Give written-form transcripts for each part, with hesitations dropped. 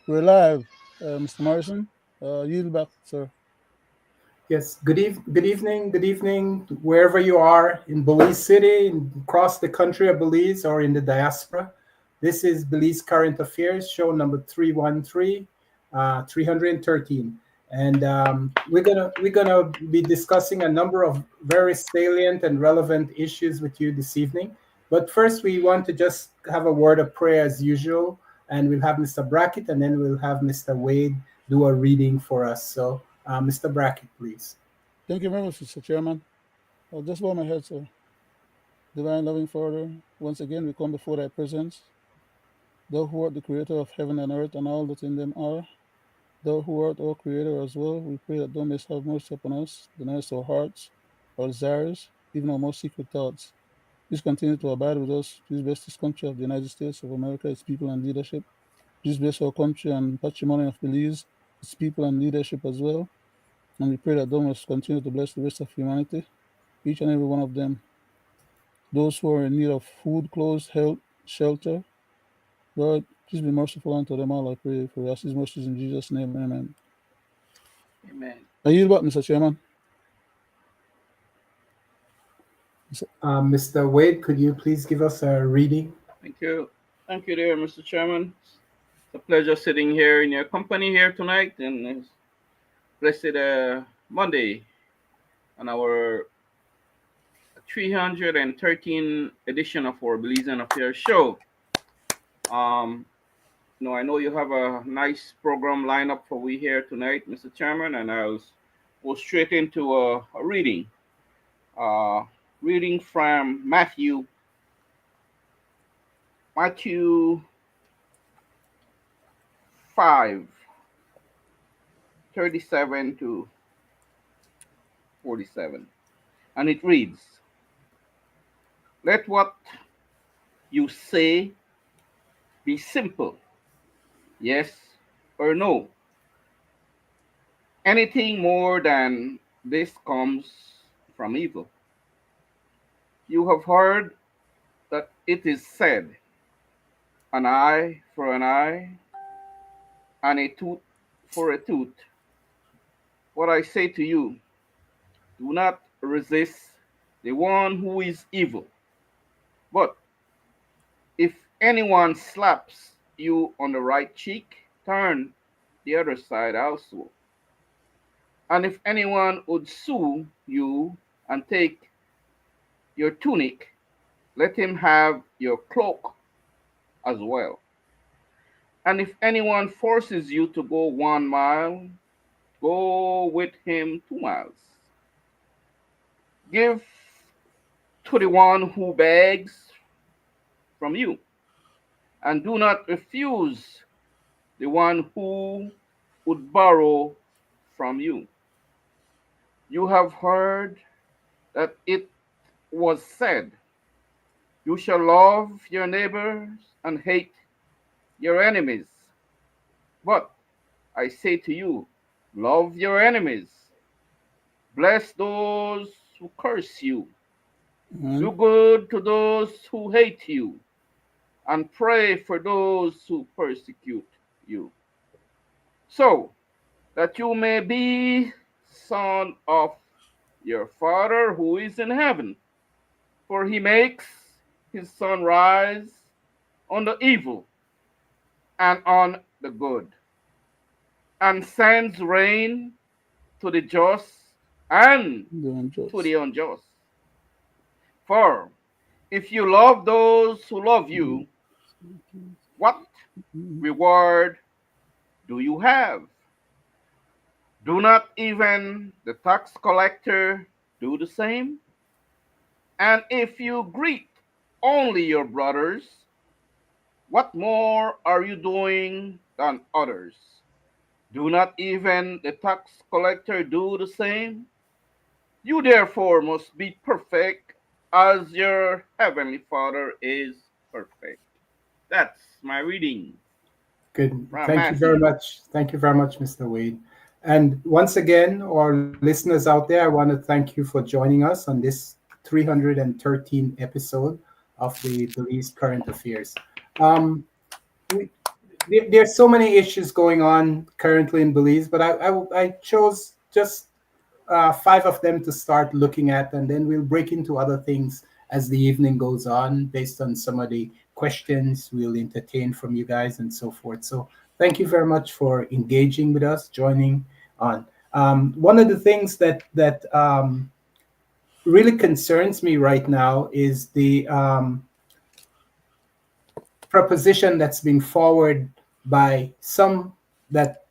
We're live, Mr. Morrison. Yield back, sir. Yes, good evening, wherever you are in Belize City, across the country of Belize, or in the diaspora. This is Belize Current Affairs, show number 313, 313. And we're gonna be discussing a number of very salient and relevant issues with you this evening. But first, we want to just have a word of prayer as usual, and we'll have Mr. Brackett, and then we'll have Mr. Wade do a reading for us. So, Mr. Brackett, please. Thank you very much, Mr. Chairman. I'll just bow my head, sir. Divine loving Father, once again we come before thy presence. Thou who art the creator of heaven and earth and all that in them are, thou who art our creator as well, we pray that thou mayst have mercy upon us, deny us our hearts, our desires, even our most secret thoughts. Please continue to abide with us. Please bless this country of the United States of America, its people and leadership. Please bless our country and patrimony of Belize, its people and leadership as well. And we pray that thou must continue to bless the rest of humanity, each and every one of them. Those who are in need of food, clothes, health, shelter, Lord, please be merciful unto them all, I pray. For we ask these mercies in Jesus' name, amen. Amen. I yield back, Mr. Chairman. Mr. Wade, could you please give us a reading? Thank you. Thank you, dear Mr. Chairman. It's a pleasure sitting here in your company here tonight, and it's blessed Monday on our 313 edition of our Belizean Affairs show. I know you have a nice program lined up for we here tonight, Mr. Chairman, and I'll go straight into a reading. Reading from Matthew 5, 37 to 47. And it reads, "Let what you say be simple, yes or no. Anything more than this comes from evil. You have heard that it is said, an eye for an eye, and a tooth for a tooth. What I say to you, do not resist the one who is evil. But if anyone slaps you on the right cheek, turn the other side also. And if anyone would sue you and take your tunic, let him have your cloak as well. And if anyone forces you to go 1 mile, go with him 2 miles. Give to the one who begs from you, and do not refuse the one who would borrow from you. You have heard that it was said, you shall love your neighbors and hate your enemies. But I say to you, love your enemies, bless those who curse you, do Amen. good to those who hate you, and pray for those who persecute you, so that you may be son of your Father who is in heaven. For he makes his sun rise on the evil and on the good, and sends rain to the just and The to unjust. the unjust. For if you love those who love you, what reward do you have? Do not even the tax collector do the same? And if you greet only your brothers, what more are you doing than others? Do not even the tax collector do the same? You therefore must be perfect as your heavenly Father is perfect. That's my reading Good. from Thank you very Matthew. much. Thank you very much, Mr. Wade. And once again, our listeners out there, I want to thank you for joining us on this 313 episode of the Belize Current Affairs. Um, we, there's so many issues going on currently in Belize, but I chose just 5 of them to start looking at, and then we'll break into other things as the evening goes on based on some of the questions we'll entertain from you guys and so forth. So thank you very much for engaging with us, joining on. One of the things that really concerns me right now is the proposition that's being forward by some that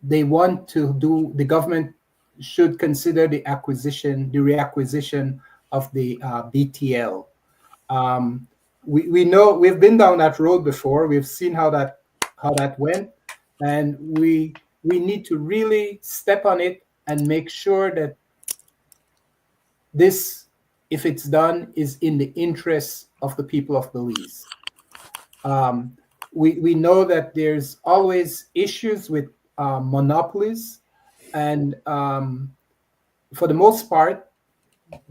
they want to do. The government should consider the reacquisition of the BTL. Um, we know we've been down that road before. We've seen how that went, and we need to really step on it and make sure that this, if it's done, is in the interests of the people of Belize. Um, we know that there's always issues with monopolies, and for the most part,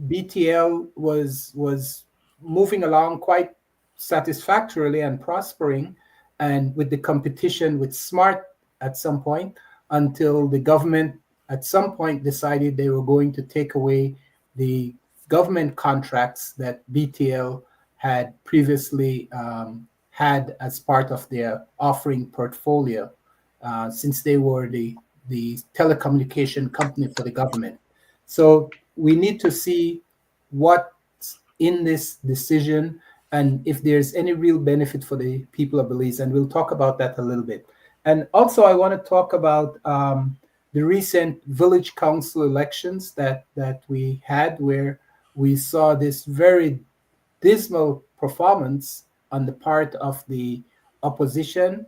BTL was moving along quite satisfactorily and prospering, and with the competition with Smart at some point, until the government at some point decided they were going to take away the government contracts that BTL had previously had as part of their offering portfolio, since they were the telecommunication company for the government. So we need to see what's in this decision and if there's any real benefit for the people of Belize. And we'll talk about that a little bit. And also, I want to talk about the recent village council elections that we had, where we saw this very dismal performance on the part of the opposition,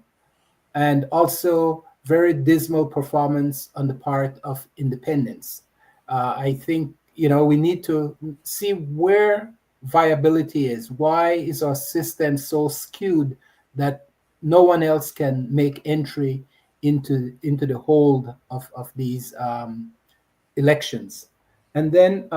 and also very dismal performance on the part of independents. I think we need to see where viability is. Why is our system so skewed that no one else can make entry into the hold of these elections? And then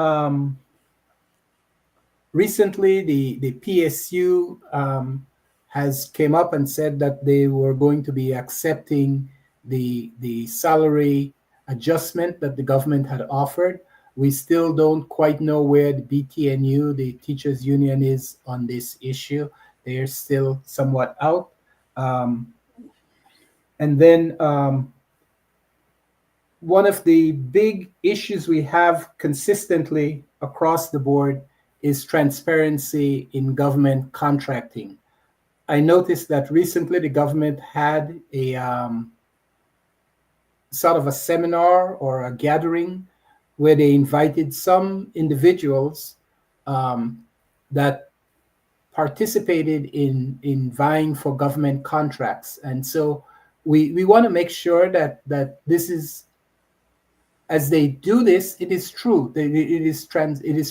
recently, the PSU has came up and said that they were going to be accepting the salary adjustment that the government had offered. We still don't quite know where the BTNU, the teachers union, is on this issue. They're still somewhat out. And then one of the big issues we have consistently across the board is transparency in government contracting. I noticed that recently the government had a sort of a seminar or a gathering where they invited some individuals that participated in vying for government contracts. And so we want to make sure that this is, as they do this, it is true. It is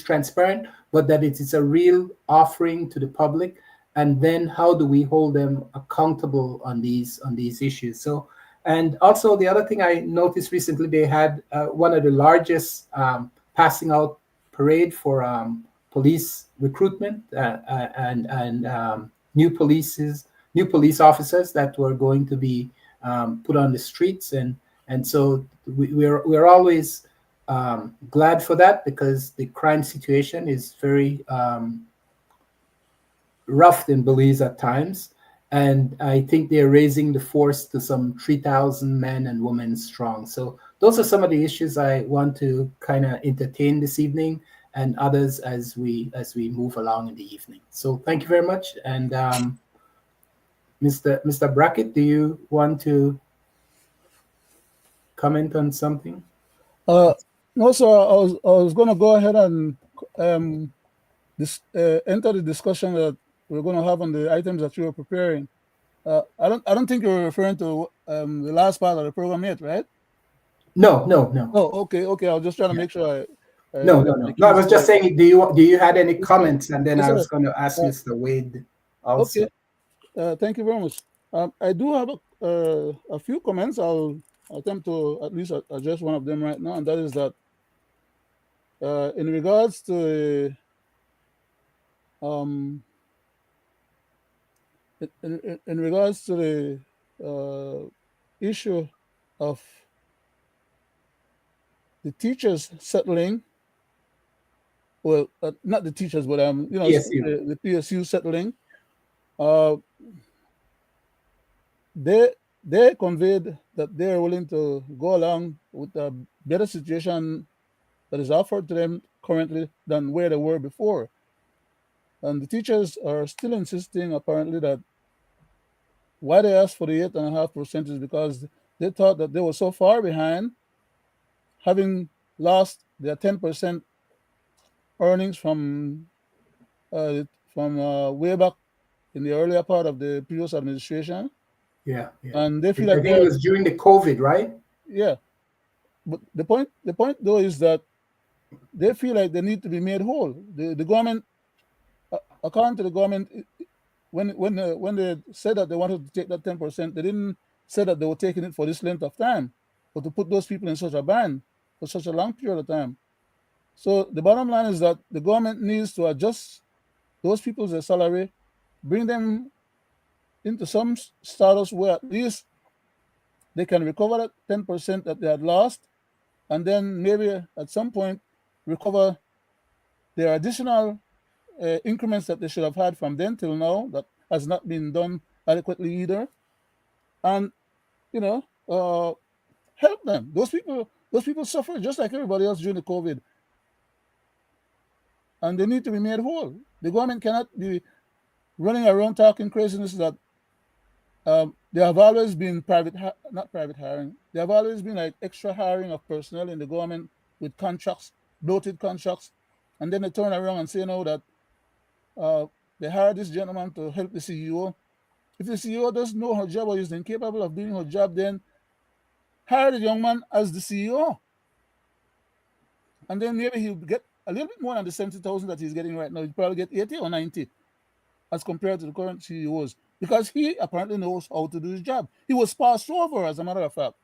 transparent, but that it is a real offering to the public. And then how do we hold them accountable on these issues? So, and also the other thing I noticed recently, they had one of the largest passing out parade for police recruitment and new police officers that were going to be put on the streets. And so we're always glad for that, because the crime situation is very rough in Belize at times. And I think they're raising the force to some 3,000 men and women strong. So those are some of the issues I want to kind of entertain this evening, and others as we move along in the evening. So thank you very much. And Mr. Brackett, do you want to comment on something? No, sir. I was going to go ahead and enter the discussion that we're going to have on the items that you were preparing. I don't think you're referring to the last part of the program yet, right? No. Oh, okay. I was just trying to make sure No. the No, I keys was just correct. saying, do you had any Yes, sir. comments? And then Yes, I sir. was going to ask Uh, Mr. Wade okay. also. Thank you very much. I do have a few comments. I'll attempt to at least address one of them right now, and that is that in regards to um, in regards to the uh, issue of the teachers settling, well, not the teachers, but PSU. the PSU settling. Uh, they they conveyed that they are willing to go along with a better situation that is offered to them currently than where they were before. And the teachers are still insisting, apparently, that why they asked for the 8.5% is because they thought that they were so far behind, having lost their 10% earnings from way back in the earlier part of the previous administration, Yeah, yeah. and they I feel like think it they're, was during the COVID, right? yeah. But the point though is that they feel like they need to be made whole. The government, according to the government, when they said that they wanted to take that 10%, they didn't say that they were taking it for this length of time, but to put those people in such a ban for such a long period of time. So the bottom line is that the government needs to adjust those people's salary, bring them into some status where at least they can recover that 10% that they had lost, and then maybe at some point recover their additional increments that they should have had from then till now that has not been done adequately either, and you know uh, help them. Those people suffer just like everybody else during the COVID, and they need to be made whole. The government cannot be running around talking craziness that there have always been not private hiring. There have always been like extra hiring of personnel in the government with contracts, bloated contracts, and then they turn around and say no that uh, they hired this gentleman to help the CEO. If the CEO doesn't know her job or is incapable of doing her job, then hire the young man as the CEO, and then maybe he'll get a little bit more than the 70,000 that he's getting right now. He'll probably get 80 or 90 as compared to the current CEOs because he apparently knows how to do his job. He was passed over, as a matter of fact,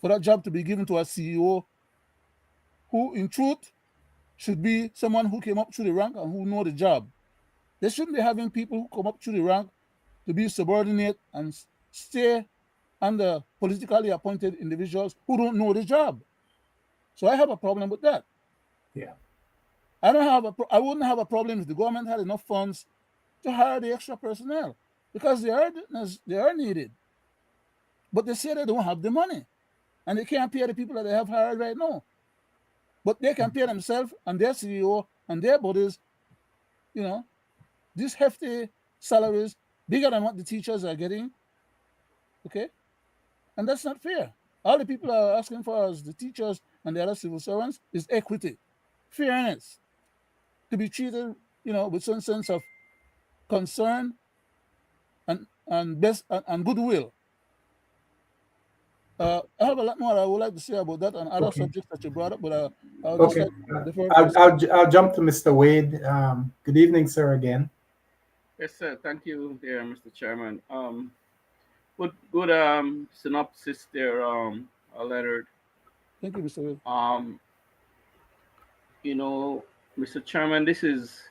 for that job to be given to a CEO who, in truth, should be someone who came up through the rank and who know the job. They shouldn't be having people who come up through the rank to be subordinate and stay under politically appointed individuals who don't know the job. So I have a problem with that. Yeah. I wouldn't have a problem if the government had enough funds to hire the extra personnel because they are needed. But they say they don't have the money and they can't pay the people that they have hired right now. But they can pay themselves and their CEO and their bodies, you know, these hefty salaries bigger than what the teachers are getting. Okay, and that's not fair. All the people are asking for as the teachers and the other civil servants is equity, fairness, to be treated, with some sense of concern and goodwill. I have a lot more I would like to say about that and other Okay. subjects that you brought up, but I'll just Okay. like defer to I'll, Mr. I'll, I'll jump to Mr. Wade. Good evening, sir, again. Yes, sir. Thank you, there, Mr. Chairman. Good synopsis there, Leonard. Thank you, Mr. Will. Um, you know, Mr. Chairman, this is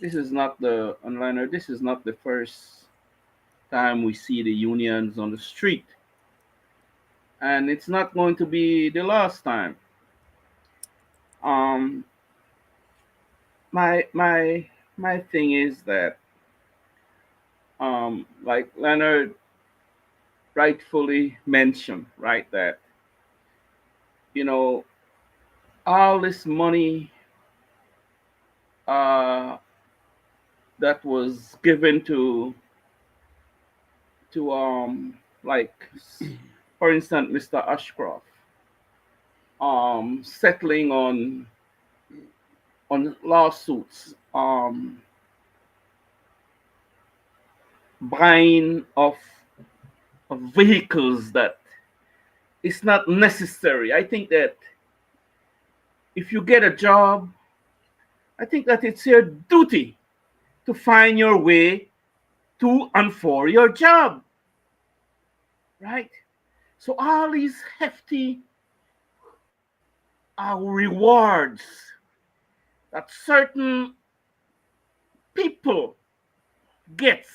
not the onliner. This is not the first time we see the unions on the street, and it's not going to be the last time. Um, my thing is that, like Leonard rightfully mentioned, right, that you know all this money uh, that was given to like for instance Mr. Ashcroft settling on lawsuits, buying of vehicles that it's not necessary. I think that if you get a job, I think that it's your duty to find your way to and for your job, right? So all these hefty rewards that certain people gets,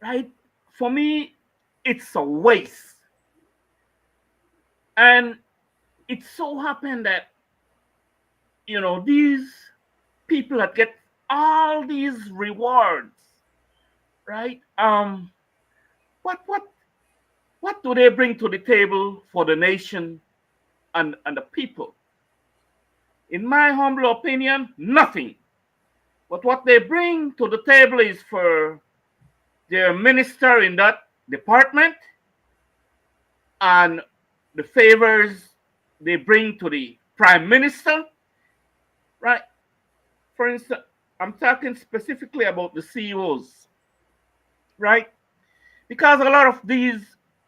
right? For me, it's a waste. And it so happened that, these people that get all these rewards, right? What do they bring to the table for the nation and the people? In my humble opinion, nothing. But what they bring to the table is for their minister in that department and the favors they bring to the prime minister, right? For instance, I'm talking specifically about the CEOs, right? Because a lot of these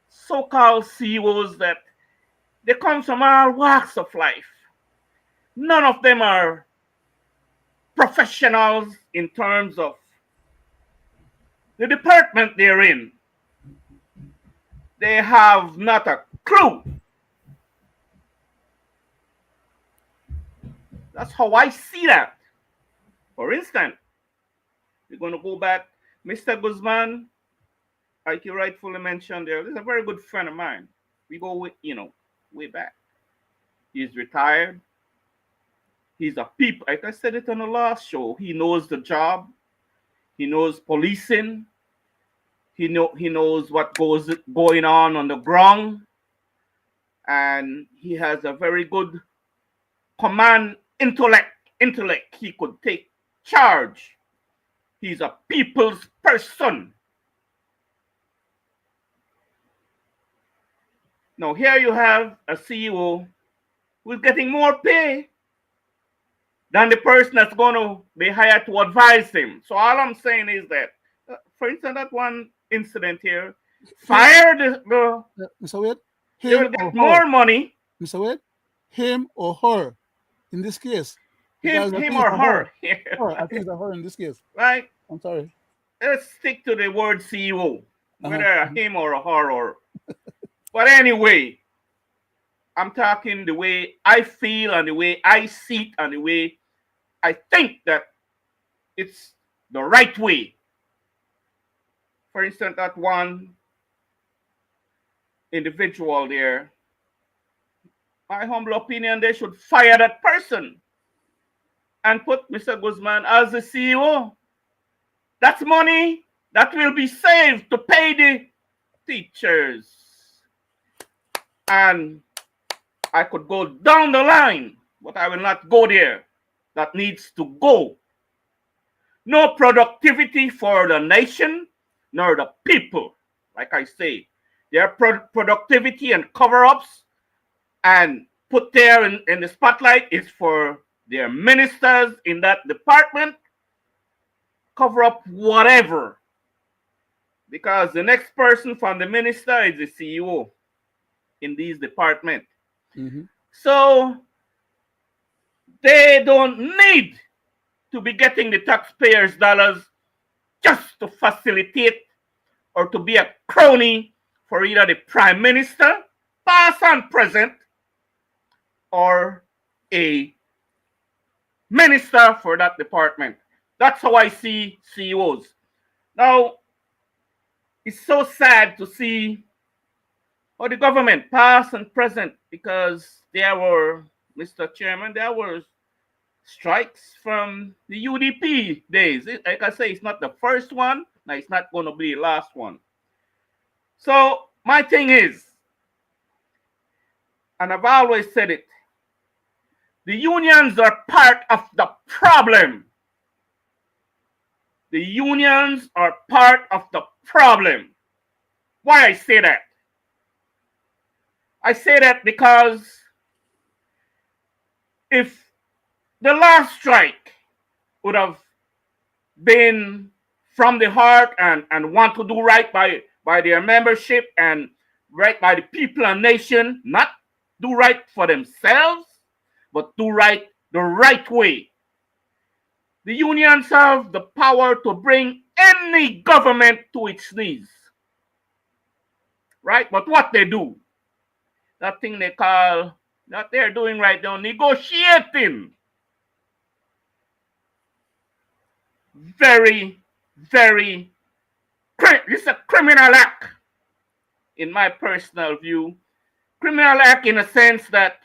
so-called CEOs that they come from all walks of life. None of them are professionals in terms of the department they're in. They have not a clue. That's how I see that. For instance, we're going to go back. Mr. Guzman, like you rightfully mentioned there, is a very good friend of mine. We go way back. He's retired. He's a peep. Like I said it on the last show, he knows the job. He knows policing. He knows what goes going on the ground, and he has a very good command intellect. He could take charge. He's a people's person. Now here you have a CEO who's getting more pay than the person that's going to be hired to advise him. So all I'm saying is that, for instance, that one incident here, fire Mr. Wade, they him will or get her? more money. Mr. Wade, him or her in this case? Him, Because I him think it's or a her. her. Her. I think it's a her in this case. Right? I'm sorry. Let's stick to the word CEO, Uh-huh. whether a him or a her or. But anyway, I'm talking the way I feel and the way I see it and the way I think that it's the right way. For instance, that one individual there, my humble opinion, they should fire that person and put Mr. Guzman as the CEO. That's money that will be saved to pay the teachers. And I could go down the line, but I will not go there. That needs to go. No productivity for the nation nor the people. Like I say, their productivity and cover-ups and put there in the spotlight is for their ministers in that department. Cover up whatever. Because the next person from the minister is the CEO in these departments. Mm-hmm. So they don't need to be getting the taxpayers' dollars just to facilitate or to be a crony for either the prime minister, past and present, or a minister for that department. That's how I see CEOs. Now, it's so sad to see how the government, past and present, because there were, Mr. Chairman, there were strikes from the UDP days. Like I say, it's not the first one. Now, it's not going to be the last one. So, my thing is, and I've always said it, the unions are part of the problem. The unions are part of the problem. Why I say that? I say that because if the last strike would have been from the heart and want to do right by their membership and right by the people and nation, not do right for themselves, but do right the right way. The unions have the power to bring any government to its knees. Right? But what they do, that thing they call, that they're doing right now, negotiating. Very, very this is a criminal act, in my personal view. Criminal act in a sense that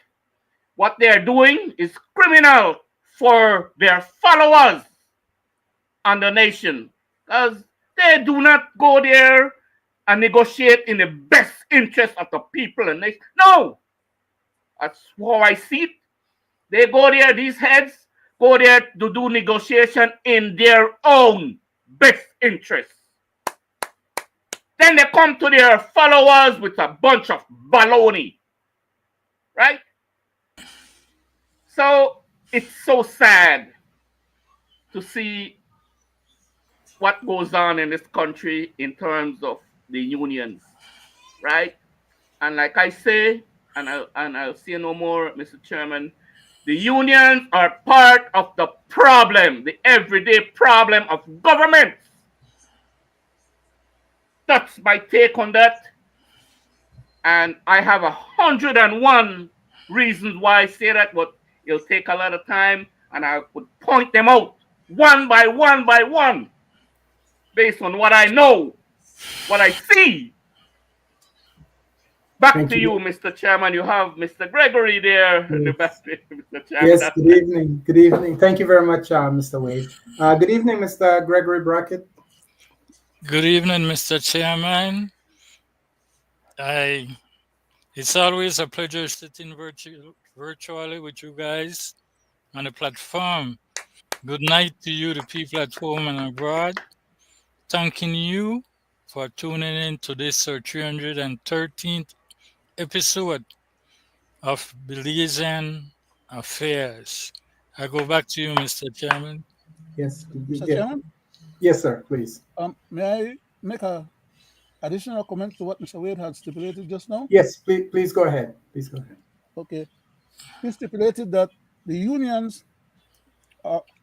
what they're doing is criminal for their followers and the nation. Because they do not go there and negotiate in the best interest of the people and nation. No, that's how I see it. They go there, these heads go there to do negotiation in their own best interest. Then they come to their followers with a bunch of baloney, right? So it's so sad to see what goes on in this country in terms of the unions, right? And like I say, and I'll say no more, Mr. Chairman, the unions are part of the problem, the everyday problem of government. That's my take on that. And I have 101 reasons why I say that, but it'll take a lot of time, and I would point them out one by one by one, based on what I know, what I see. Back Thank to you, you. Mr. Chairman. You have Mr. Gregory there in the back, Mr. Chairman. Yes, good evening. Good evening. Thank you very much, Mr. Wade. Good evening, Mr. Gregory Brackett. Good evening, Mr. Chairman. It's always a pleasure sitting virtually with you guys on the platform. Good night to you, the people at home and abroad. Thanking you for tuning in to this 313th episode of Belizean Affairs. I go back to you, Mr. Chairman. Yes. Mr. Yeah. Chairman, Yes, sir. Please. may I make a additional comment to what Mr. Wade had stipulated just now? Yes. Please go ahead. Please go ahead. Okay. He stipulated that the unions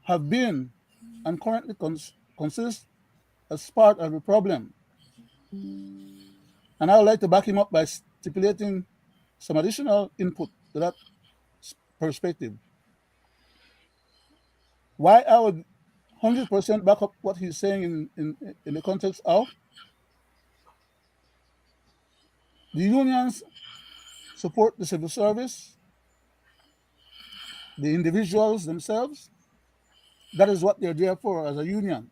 have been and currently consist as part of the problem. And I would like to back him up by stipulating some additional input to that perspective. Why I would 100% back up what he's saying in the context of the unions support the civil service, the individuals themselves. That is what they're there for as a union.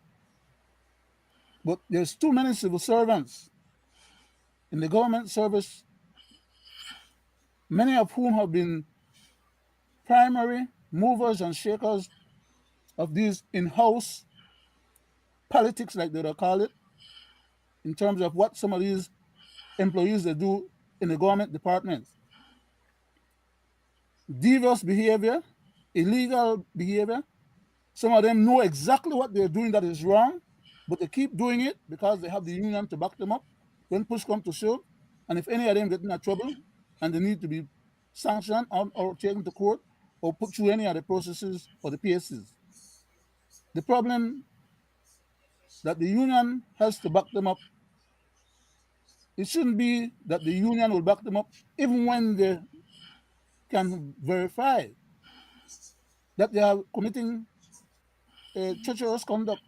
But there's too many civil servants in the government service, many of whom have been primary movers and shakers of these in-house politics, like they call it, in terms of what some of these employees they do in the government departments. Devious behavior, illegal behavior. Some of them know exactly what they're doing that is wrong, but they keep doing it because they have the union to back them up when push comes to shove. And if any of them get in trouble and they need to be sanctioned or taken to court or put through any of the processes or the PSCs, the problem that the union has to back them up, it shouldn't be that the union will back them up even when they can verify that they are committing treacherous conduct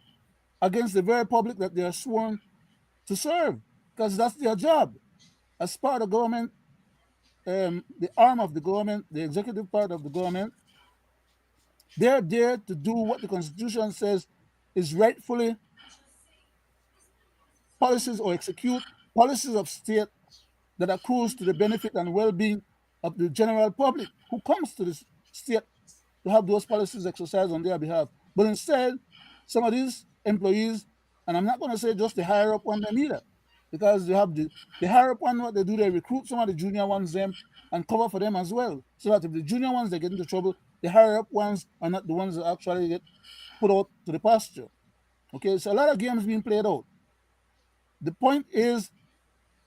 against the very public that they are sworn to serve, because that's their job as part of government, the arm of the government, the executive part of the government. They're there to do what the Constitution says is rightfully policies or execute policies of state that accrues to the benefit and well-being of the general public who comes to this state to have those policies exercised on their behalf. But instead, some of these employees, and I'm not going to say just the higher up one them either, because they have the higher up one, what they do, they recruit some of the junior ones them and cover for them as well. So that if the junior ones they get into trouble, the higher up ones are not the ones that actually get put out to the pasture. Okay, so a lot of games being played out. The point is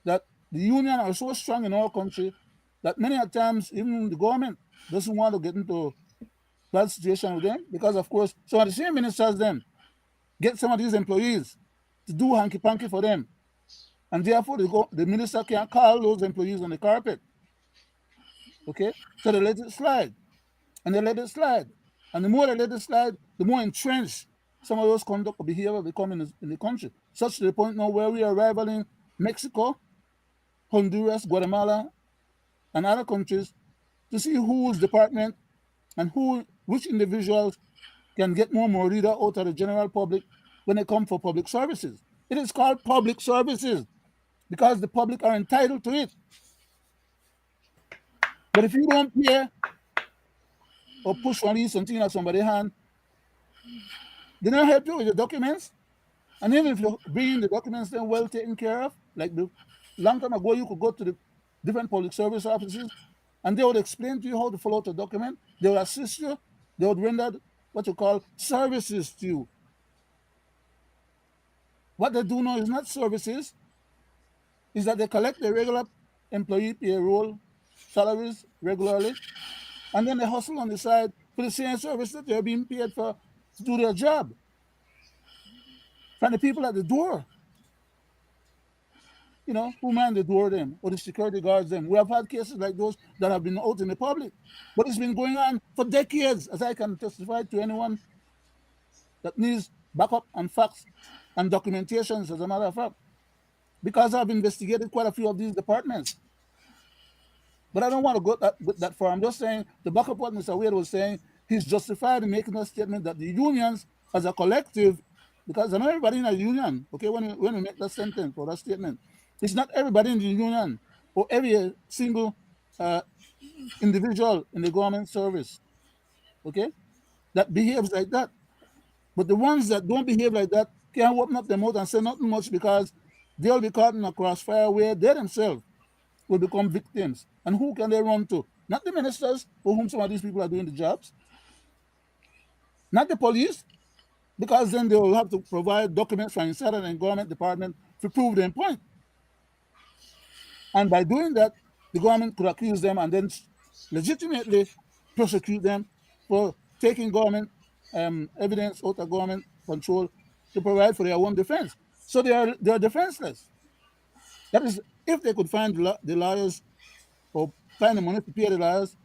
that the union are so strong in our country that many a times even the government doesn't want to get into bad situation with them, because of course some of the same ministers then get some of these employees to do hanky-panky for them, and therefore the minister can't call those employees on the carpet. Okay, so they let it slide, and they let it slide, and the more they let it slide, the more entrenched some of those conduct or behavior become in the country. such to the point now where we are rivaling Mexico, Honduras, Guatemala, and other countries to see whose department and which individuals can get more morida out of the general public when they come for public services. It is called public services because the public are entitled to it. But if you don't pay or push one of these something at somebody's hand, they don't help you with the documents. And even if you bring in the documents then well taken care of, like the long time ago, you could go to the different public service offices and they would explain to you how to fill out a document. They would assist you. They would render what you call services to you. What they do now is not services, is that they collect the regular employee payroll salaries regularly, and then they hustle on the side for the same service that they're being paid for to do their job from the people at the door, who man the door them or the security guards them. We have had cases like those that have been out in the public, but it's been going on for decades, as I can testify to anyone that needs backup and facts and documentations, as a matter of fact, because I've investigated quite a few of these departments. But I don't want to go that far. I'm just saying the backup what Mr. Wade was saying, he's justified in making a statement that the unions as a collective, because I know everybody in a union, okay, when we make that sentence or that statement, it's not everybody in the union or every single individual in the government service, okay, that behaves like that. But the ones that don't behave like that can't open up their mouth and say nothing much because they'll be caught in a crossfire where they themselves will become victims. And who can they run to? Not the ministers for whom some of these people are doing the jobs, not the police, because then they will have to provide documents from inside of the government department to prove their point. And by doing that, the government could accuse them and then legitimately prosecute them for taking government evidence out of government control to provide for their own defense. So they are defenseless. That is, if they could find the lawyers or find the money to pay the lawyers,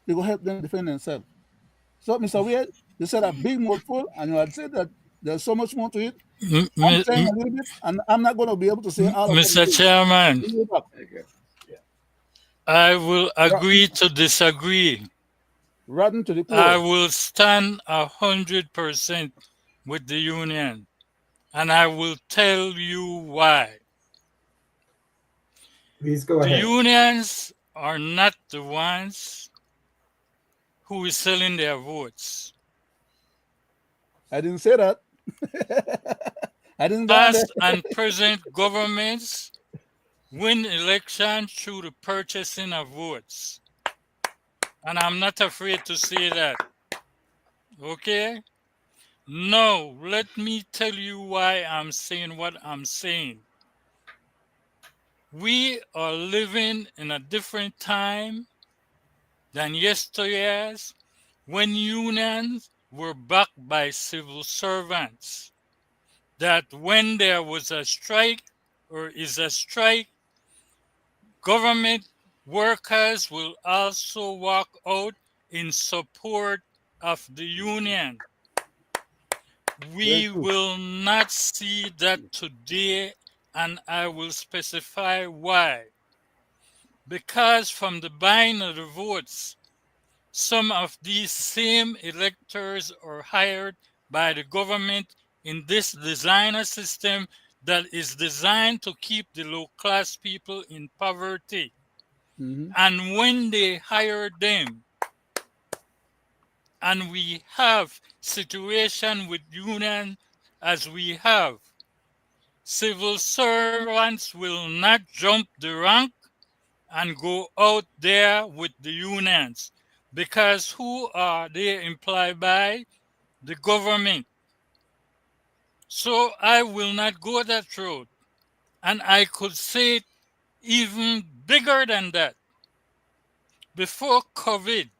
they will help them defend themselves. So, Mr. Wade, you said a big mouthful, and you had said that there's so much more to it. I'm saying a little bit, and I'm not going to be able to say all of it. Mr. Chairman, Okay. I will agree to disagree. Rotten to the core. I will stand 100% with the union, and I will tell you why. Please go The ahead. unions are not the ones who is selling their votes. I didn't say that. I didn't go Past and present governments win elections through the purchasing of votes. And I'm not afraid to say that. Okay? No, let me tell you why I'm saying what I'm saying. We are living in a different time than yesteryears when unions were backed by civil servants. That when there was a strike or is a strike, government workers will also walk out in support of the union. We will not see that today, and I will specify why. Because from the buying of the votes, some of these same electors are hired by the government in this designer system that is designed to keep the low-class people in poverty. Mm-hmm. And when they hire them, and we have situation with union as we have, civil servants will not jump the rank and go out there with the unions, because who are they employed by? The government. So I will not go that road. And I could say it even bigger than that. Before COVID,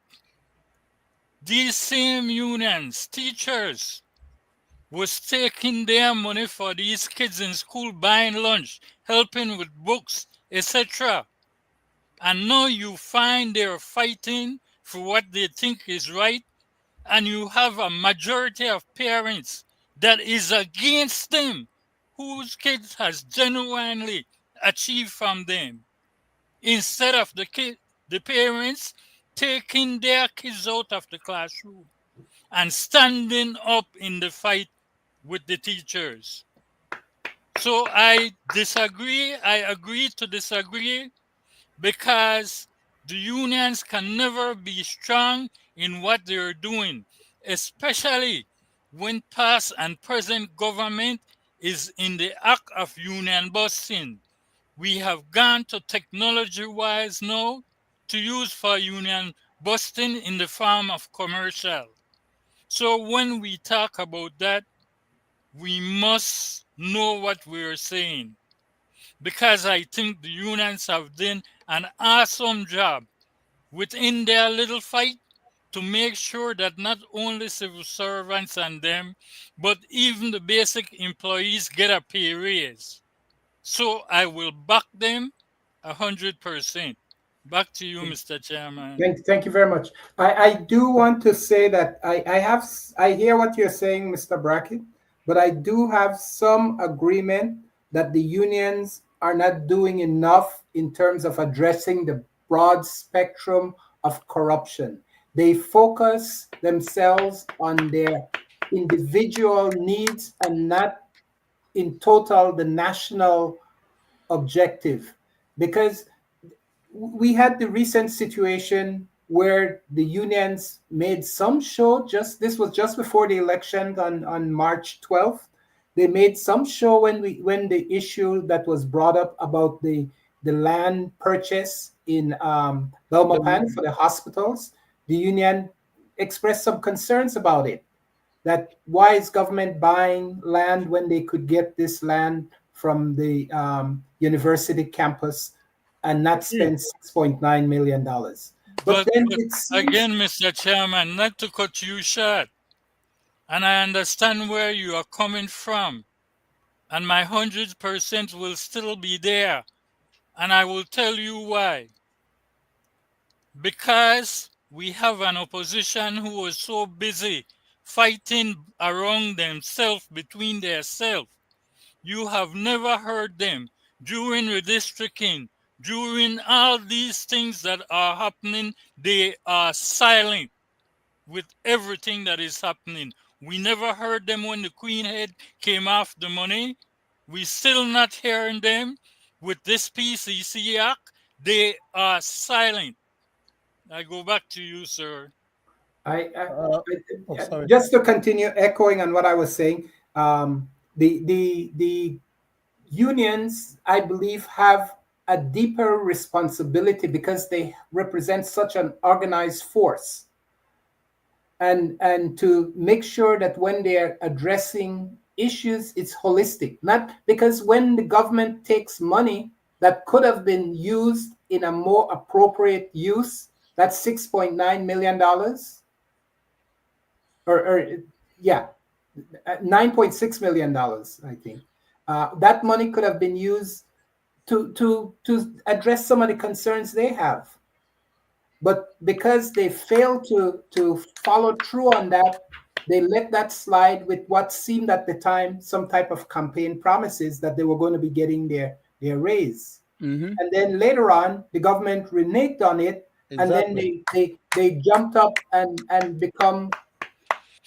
these same unions, teachers, was taking their money for these kids in school, buying lunch, helping with books, etc. And now you find they're fighting for what they think is right, and you have a majority of parents that is against them. whose kids has genuinely achieved from them, instead of the parents taking their kids out of the classroom and standing up in the fight with the teachers. So I disagree. I agree to disagree, because the unions can never be strong in what they're doing, especially when past and present government is in the act of union busting. We have gone to technology wise now to use for union busting in the form of commercial. So when we talk about that, we must know what we're saying, because I think the unions have done an awesome job within their little fight to make sure that not only civil servants and them, but even the basic employees get a pay raise. So I will back them 100%. Back to you, Mr. Chairman. Thank you very much. I do want to say that I hear what you're saying, Mr. Brackett, but I do have some agreement that the unions are not doing enough in terms of addressing the broad spectrum of corruption. They focus themselves on their individual needs and not in total the national objective, because we had the recent situation where the unions made some show. Just this was just before the election on March 12th. They made some show when the issue that was brought up about the land purchase in Belmopan for the hospitals. The union expressed some concerns about it, that why is government buying land when they could get this land from the university campus and not spend $6.9 million. But But, then but it seems, again, Mr. Chairman, not to cut you short, and I understand where you are coming from, and my 100% will still be there, and I will tell you why. Because we have an opposition who was so busy fighting around themselves, between themselves. You have never heard them during redistricting, during all these things that are happening. They are silent with everything that is happening. We never heard them when the Queen Head came off the money. We still not hearing them with this PCC Act. They are silent. I go back to you, sir. I, I, Uh, oh, sorry. just to continue echoing on what I was saying, the unions, I believe, have a deeper responsibility because they represent such an organized force, and to make sure that when they are addressing issues, it's holistic. Not because when the government takes money that could have been used in a more appropriate use, that's $6.9 million, or yeah, $9.6 million, I think. That money could have been used to address some of the concerns they have. But because they failed to follow through on that, they let that slide with what seemed at the time some type of campaign promises that they were going to be getting their raise. Mm-hmm. And then later on, the government reneged on it, and then Exactly. they jumped up and become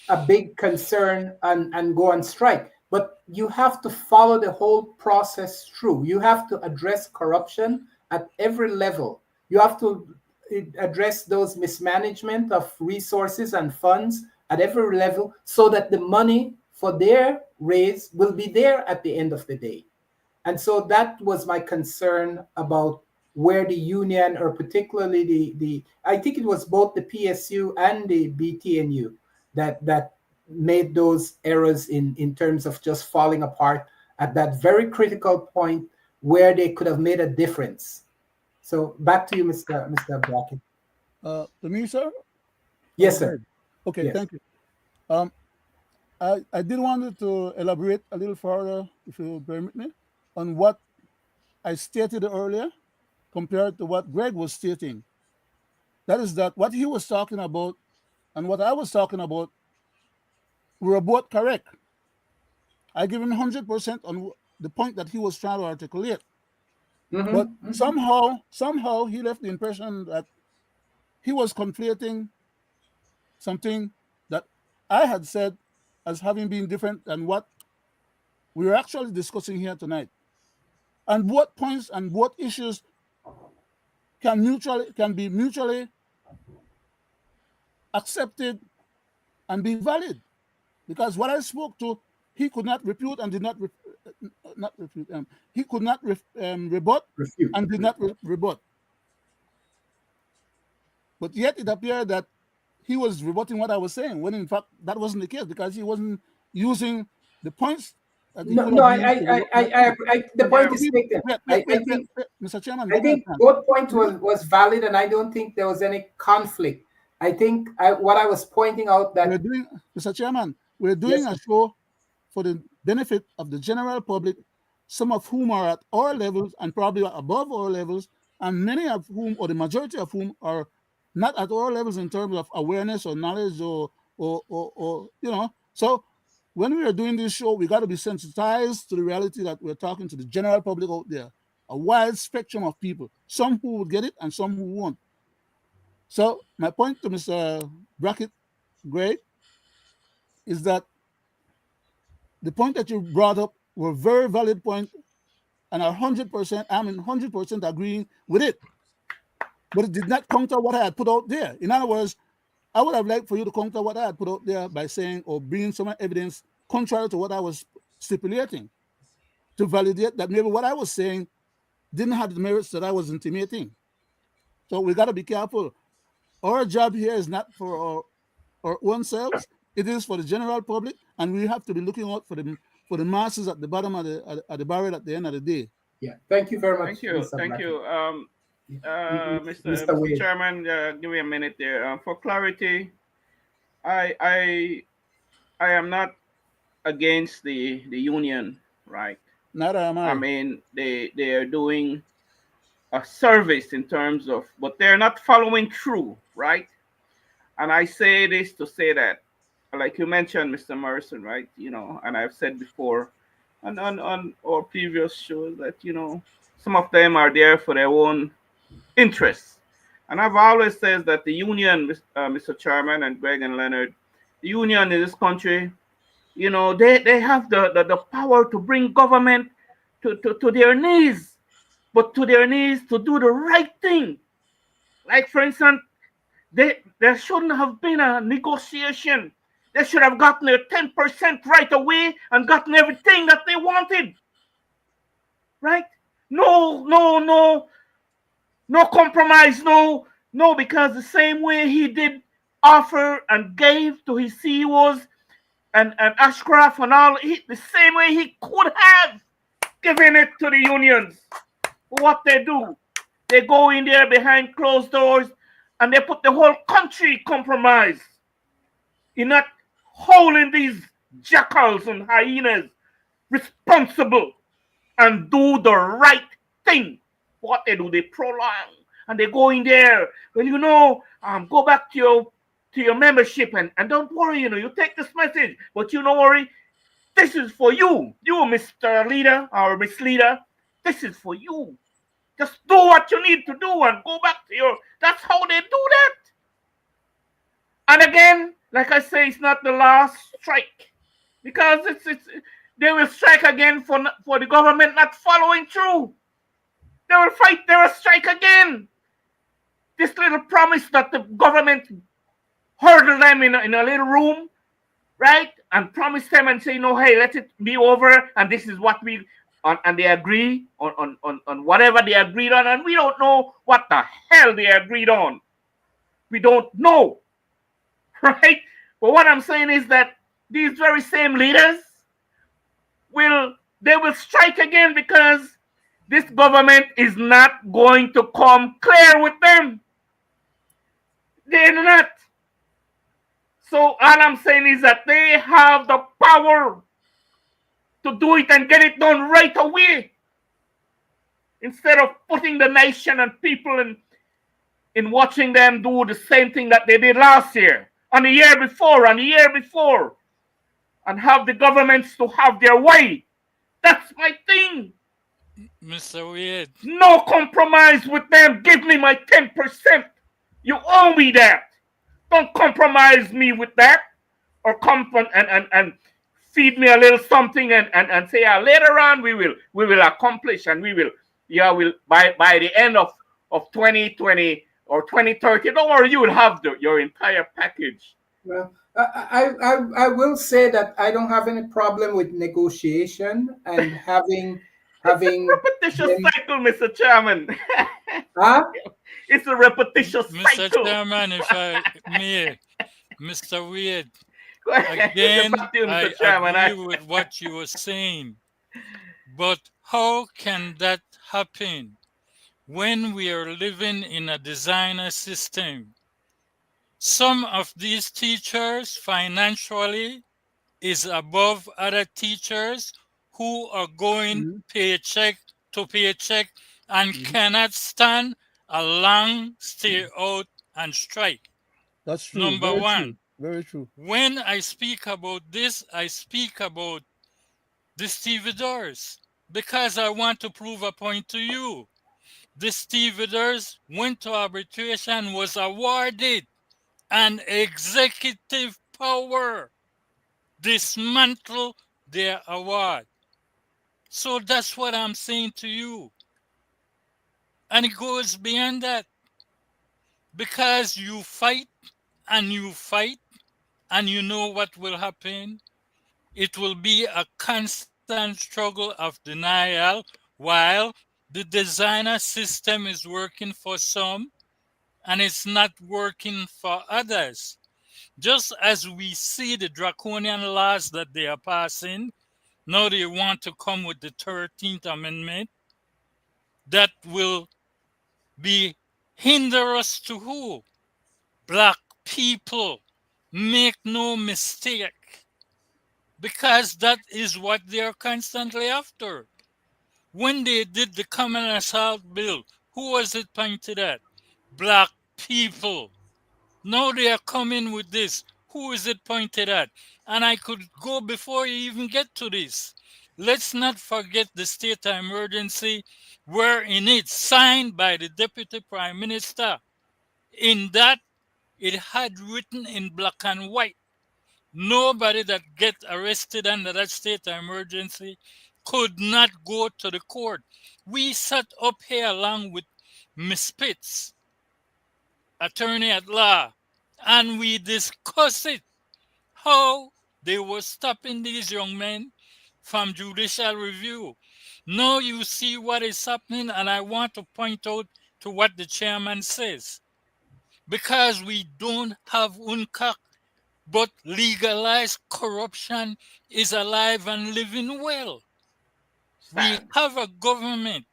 a big concern and go on strike. But you have to follow the whole process through. You have to address corruption at every level. You have to address those mismanagement of resources and funds at every level so that the money for their raise will be there at the end of the day. And so that was my concern about where the union, or particularly the I think it was both the PSU and the BTNU that made those errors in terms of just falling apart at that very critical point where they could have made a difference. So back to you, Mr. Brackett. To me, sir? Oh, Yes, sir. Greg. Okay, Yes. thank you. Um, I did want to elaborate a little further, if you permit me, on what I stated earlier compared to what Greg was stating. That is that what he was talking about and what I was talking about were both correct. I give him 100% the point that he was trying to articulate. Mhm, But mhm. somehow he left the impression that he was conflating something that I had said as having been different than what we are actually discussing here tonight. And what points and what issues can be mutually accepted and be valid. Because what I spoke to, he could not refute and did not not refute. He could not rebut Refute. and did not rebut. But yet it appeared that he was rebutting what I was saying, when in fact that wasn't the case, because he wasn't using the points that he No, could no, have used to rebut my point. the And point Yeah. is give, taken. Mr. Chairman, I give me a think chance. both points was valid, and I don't think there was any conflict. I think what I was pointing out We're that doing, Mr. Chairman, we're doing yes, a show for the benefit of the general public, some of whom are at our levels and probably above our levels, and many of whom, or the majority of whom, are not at our levels in terms of awareness or knowledge or you know. So when we are doing this show, we got to be sensitized to the reality that we're talking to the general public out there, a wide spectrum of people, some who would get it and some who won't. So my point to Mr. Brackett, Greg, is that the point that you brought up were very valid point, and 100%, I'm in 100% agreeing with it. But it did not counter what I had put out there. In other words, I would have liked for you to counter what I had put out there by saying or bringing some evidence contrary to what I was stipulating, to validate that maybe what I was saying didn't have the merits that I was intimating. So we got to be careful. Our job here is not for our own selves; it is for the general public, and we have to be looking out for the masses at the bottom of the barrel at the end of the day. yeah. Thank you very Thank much, you. Mr. Thank Brackett. you. Mr. Mr. Wade. Chairman, give me a minute there. For clarity, I I I am not against the union, right? Neither am I I. mean, they are doing a service in terms of, but they're not following through, right? And I say this to say that, like you mentioned, Mr. Morrison, right? You know, and I've said before, and on our previous shows that some of them are there for their own interests. And I've always said that the union, Mr. Chairman and Greg and Leonard, the union in this country, they have the power to bring government to their knees, but to their knees to do the right thing. Like, for instance, there shouldn't have been a negotiation. They should have gotten their 10% right away and gotten everything that they wanted. Right? No, no, no, no compromise, no, because the same way he did offer and gave to his CEOs and Ashcraft and all, the same way he could have given it to the unions. What they do, they go in there behind closed doors and they put the whole country compromise in not holding these jackals and hyenas responsible and do the right thing. What they do, they prolong and they go in there. Well, go back to your membership and don't worry, you take this message, but don't worry, this is for you, Mr. Leader or Miss Leader. This is for you. Just do what you need to do and go back to your. That's how they do that. And again, like I say, it's not the last strike because it's they will strike again for the government not following through. They will fight. They will strike again. This little promise that the government hurdle them in a little room, right, and promise them and say, no, hey, let it be over, and this is what we on, and they agree on whatever they agreed on, and we don't know what the hell they agreed on. We don't know, right? But what I'm saying is that these very same leaders will strike again because this government is not going to come clear with them. They're not. So all I'm saying is that they have the power to do it and get it done right away instead of putting the nation and people in watching them do the same thing that they did last year, and the year before, and have the governments to have their way That's my thing. Mr. Wade, No compromise with them. Give me my 10%. You owe me that. Don't compromise me with that. Or come and feed me a little something and say, later on we will accomplish, and we will, will by the end of 2020 or 2030, don't worry, you will have your entire package. Well, I will say that I don't have any problem with negotiation and It's a having repetitious them. cycle, Mr. Chairman. Huh? It's a repetitious Mr. cycle. Chairman, if I may, Mr. Wade, Go ahead. again, Back to you, Mr. I Chairman. agree with what you were saying. But how can that happen when we are living in a designer system? Some of these teachers financially is above other teachers who are going Mhm. paycheck to paycheck and Mhm. cannot stand a long stay out and strike. That's true. Number Very true. one, Very true. when I speak about this, I speak about the stevedores because I want to prove a point to you. The stevedores went to arbitration, was awarded an executive power, dismantle their award. So that's what I'm saying to you. And it goes beyond that because you fight and you fight and you know what will happen. It will be a constant struggle of denial while the designer system is working for some and it's not working for others. Just as we see the draconian laws that they are passing, now they want to come with the 13th Amendment that will be hinder us to who? Black people. Make no mistake, because that is what they are constantly after. When they did the Common Assault Bill, who was it pointed at? Black people. Now they are coming with this. Who is it pointed at? And I could go before you even get to this. Let's not forget the state of emergency, where in it, signed by the Deputy Prime Minister, in that it had written in black and white, nobody that get arrested under that state of emergency could not go to the court. We sat up here along with Miss Pitts, attorney at law, and we discussed it, how they were stopping these young men from judicial review. Now you see what is happening, and I want to point out to what the chairman says. Because we don't have UNCAC, but legalized corruption is alive and living well. We Stand. have a government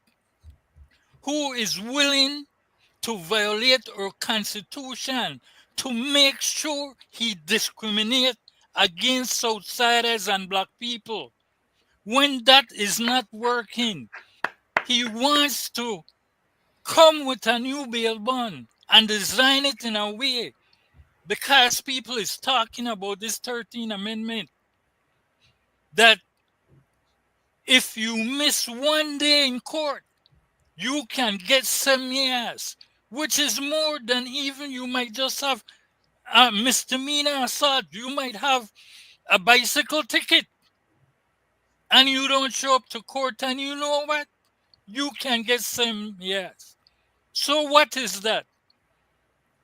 who is willing to violate our constitution to make sure he discriminates against outsiders and black people. When that is not working, he wants to come with a new bail bond and design it in a way, because people is talking about this 13th Amendment, that if you miss one day in court, you can get 7 years, which is more than even you might just have a misdemeanor assault. You might have a bicycle ticket and you don't show up to court, and you know what? You can get 7 years. So what is that?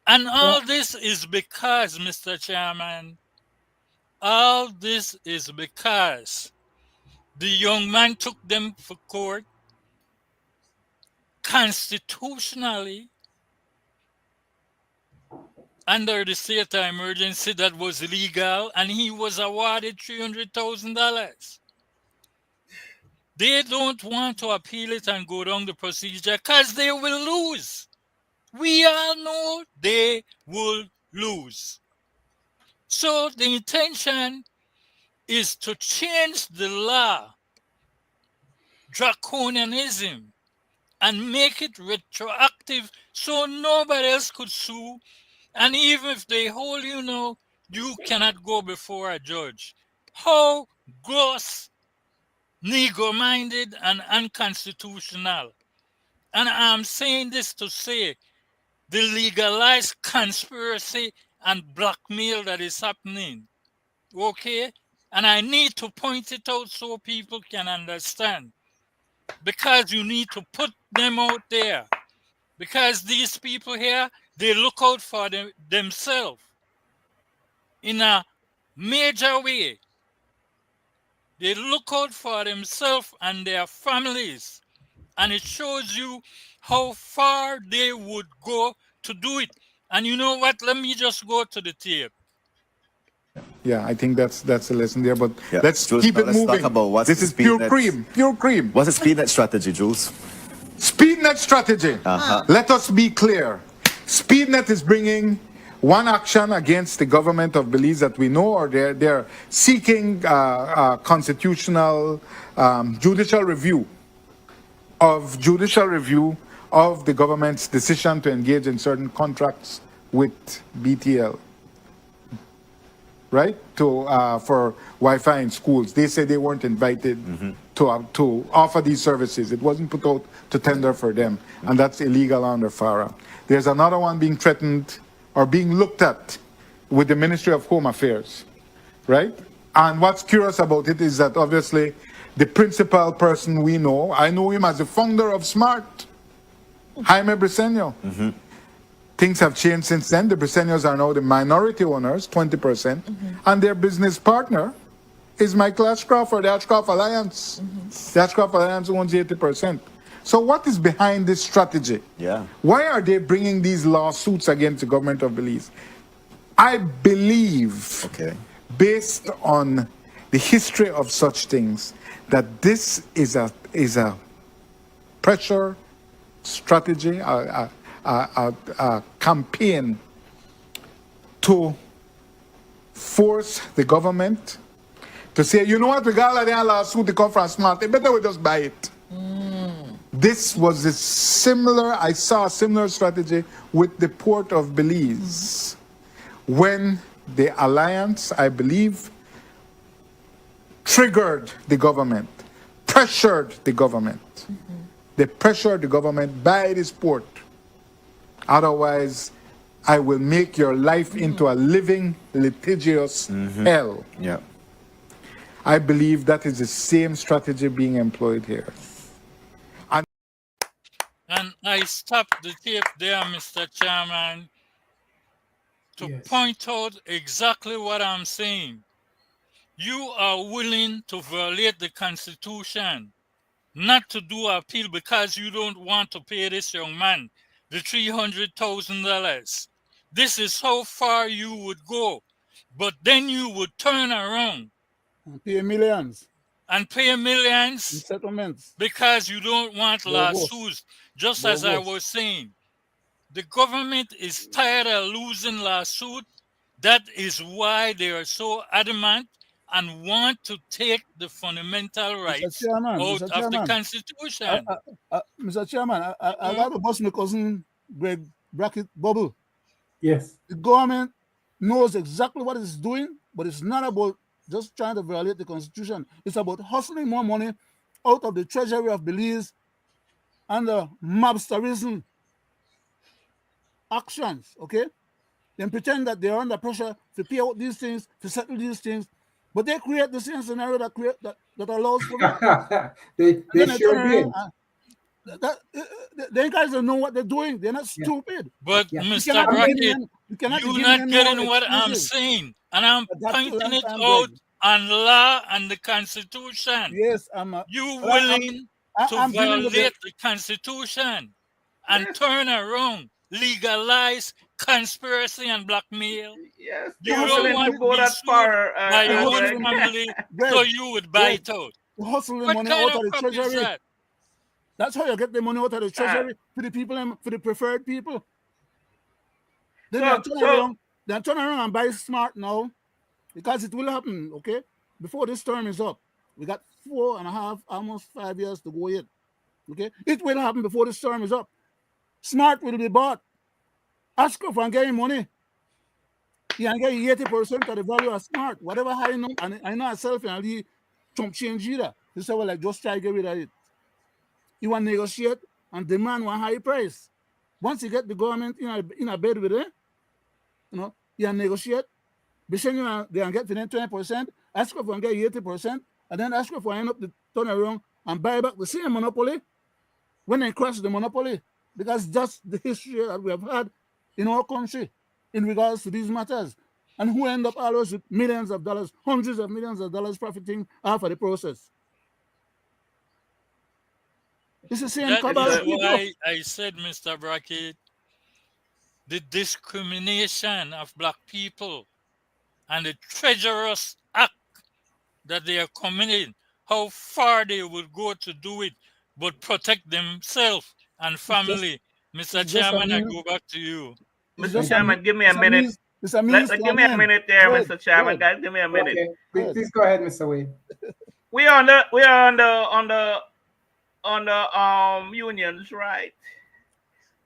And all Well, this is because, Mr. Chairman, all this is because the young man took them for court constitutionally under the state of emergency that was legal, and he was awarded $300,000. They don't want to appeal it and go down the procedure because they will lose. We all know they will lose. So the intention is to change the law, draconianism, and make it retroactive so nobody else could sue. And even if they hold you now, you cannot go before a judge. How gross Negro-minded and unconstitutional. And I'm saying this to say the legalized conspiracy and blackmail that is happening. Okay? And I need to point it out so people can understand. Because you need to put them out there. Because these people here, they look out for themselves in a major way. They look out for themselves and their families. And it shows you how far they would go to do it. And you know what? Let me just go to the tape. Yeah, I think that's a lesson there. But Yeah. let's Jules, keep now it let's moving. talk about what's This the is pure speed cream, pure cream. What's the speed net strategy, Jules? SpeedNet strategy. Let us be clear. SpeedNet is bringing one action against the government of Belize that we know, or they're seeking constitutional judicial review of the government's decision to engage in certain contracts with BTL. Right, for Wi-Fi in schools. They say they weren't invited to offer these services. It wasn't put out to tender for them, and that's illegal under FARA. There's another one being threatened or being looked at with the Ministry of Home Affairs, right? And what's curious about it is that obviously the principal person we know, I know him as the founder of SMART, Jaime Briceño. Things have changed since then. The Briceños are now the minority owners, 20%, and their business partner is Michael Ashcroft or the Ashcroft Alliance. The Ashcroft Alliance owns 80%. So what is behind this strategy? Yeah. Why are they bringing these lawsuits against the government of Belize? I believe, based on the history of such things, that this is a pressure strategy, a campaign to force the government to say, you know what, we got a lawsuit to come from SMART, they better we just buy it. This was I saw a similar strategy with the port of Belize. When the alliance, I believe, triggered the government, pressured the government. They pressured the government, buy this port. Otherwise, I will make your life into a living, litigious hell. Yeah. I believe that is the same strategy being employed here. And I stopped the tape there, Mr. Chairman, to point out exactly what I'm saying. You are willing to violate the Constitution, not to do appeal because you don't want to pay this young man the $300,000. This is how far you would go. But then you would turn around and pay millions and pay millions in settlements because you don't want lawsuits. Just as I was saying, the government is tired of losing lawsuits. That is why they are so adamant and want to take the fundamental rights out of the Constitution. Mr. Chairman, I got to bust my cousin Greg Brackett bubble. Yes. The government knows exactly what it's doing, but it's not about just trying to violate the Constitution. It's about hustling more money out of the treasury of Belize and the mobsterism actions, okay? Then pretend that they're under pressure to pay out these things, to settle these things, but they create the same scenario that allows for it. they sure did. They guys don't know what they're doing. They're not stupid. But Mr. Brackett, you're not getting what I'm saying, and I'm pointing it out on law and the Constitution. Yes, you willing to violate the Constitution and turn around, legalize conspiracy and blackmail. Yes, you don't want to go that far by your own family, so you would buy it out. Hustling What money kind out of the crap is treasury. that? That's how you get the money out of the treasury for the people, for the preferred people. Then they're turning around and buy SMART now, because it will happen, okay? Before this term is up. We got 4.5, almost 5 years to go yet. Okay? It will happen before this term is up. SMART will be bought. Ashcroft and get money. He can get 80% of the value of SMART. Whatever I know, and I know myself and I'll chump change either. They say, well, like, just try to get rid of it. You want to negotiate and demand one high price. Once you get the government in a bed with it, you negotiate. Be saying they can get to 20%, ask for and get 80%, and then ask for end up to turn around and buy back the same monopoly when they crash the monopoly. Because that's the history that we have had in our country in regards to these matters. And who end up always with millions of dollars, hundreds of millions of dollars profiting off of the process. It's the same That cabal is people. why I said, Mr. Brackett, the discrimination of black people and the treacherous act that they are committing, how far they would go to do it, but protect themselves and family. Mr. it's just a Chairman, I means. go back to you. It's Mr. just Chairman, give me a minute. It's a means to Give me a an end. minute there, Go ahead, Mr. Chairman. go ahead. Guys, give me a minute. Okay, Go ahead. please go ahead, Mr. Wade. We are on the unions, right?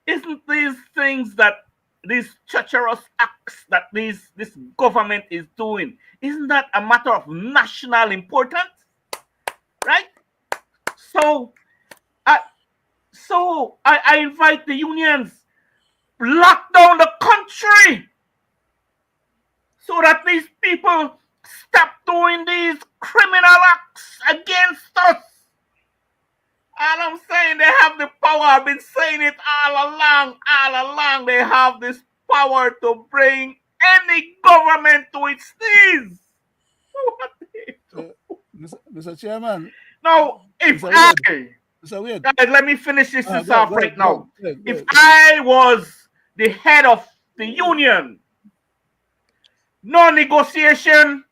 Isn't these things that these treacherous acts that this government is doing, isn't that a matter of national importance, right? So I invite the unions, lock down the country so that these people stop doing these criminal acts against us. All I'm saying, they have the power. I've been saying it all along. They have this power to bring any government to its knees. What they do. Mr. Chairman. Now, if Mr. Wade. Guys, let me finish this off right now. Go ahead. If I was the head of the union, no negotiation,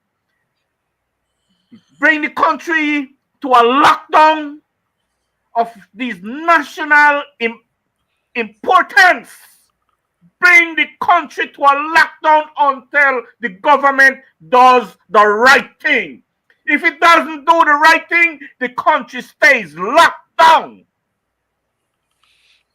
bring the country to a lockdown of these national importance. Bring the country to a lockdown until the government does the right thing. If it doesn't do the right thing, the country stays locked down.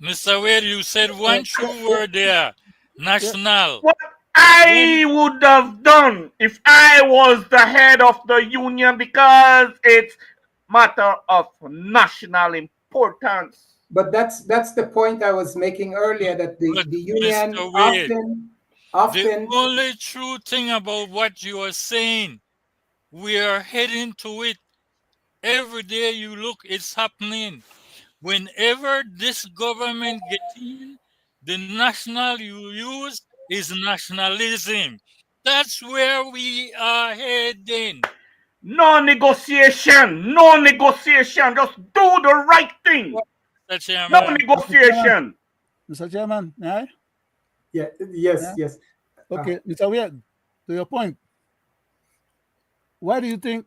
Mr. Wade, you said one true word there, national. What I would have done if I was the head of the union, because it's matter of national importance. But that's the point I was making earlier, that the union often. The only true thing about what you are saying, we are heading to it. Every day you look, it's happening. Whenever this government gets in, the national you use is nationalism. That's where we are heading. No negotiation. Just do the right thing. Mr. Chairman. No negotiation. Mr. Chairman, yeah? Yes. Okay, Mr. Wade, to your point, why do you think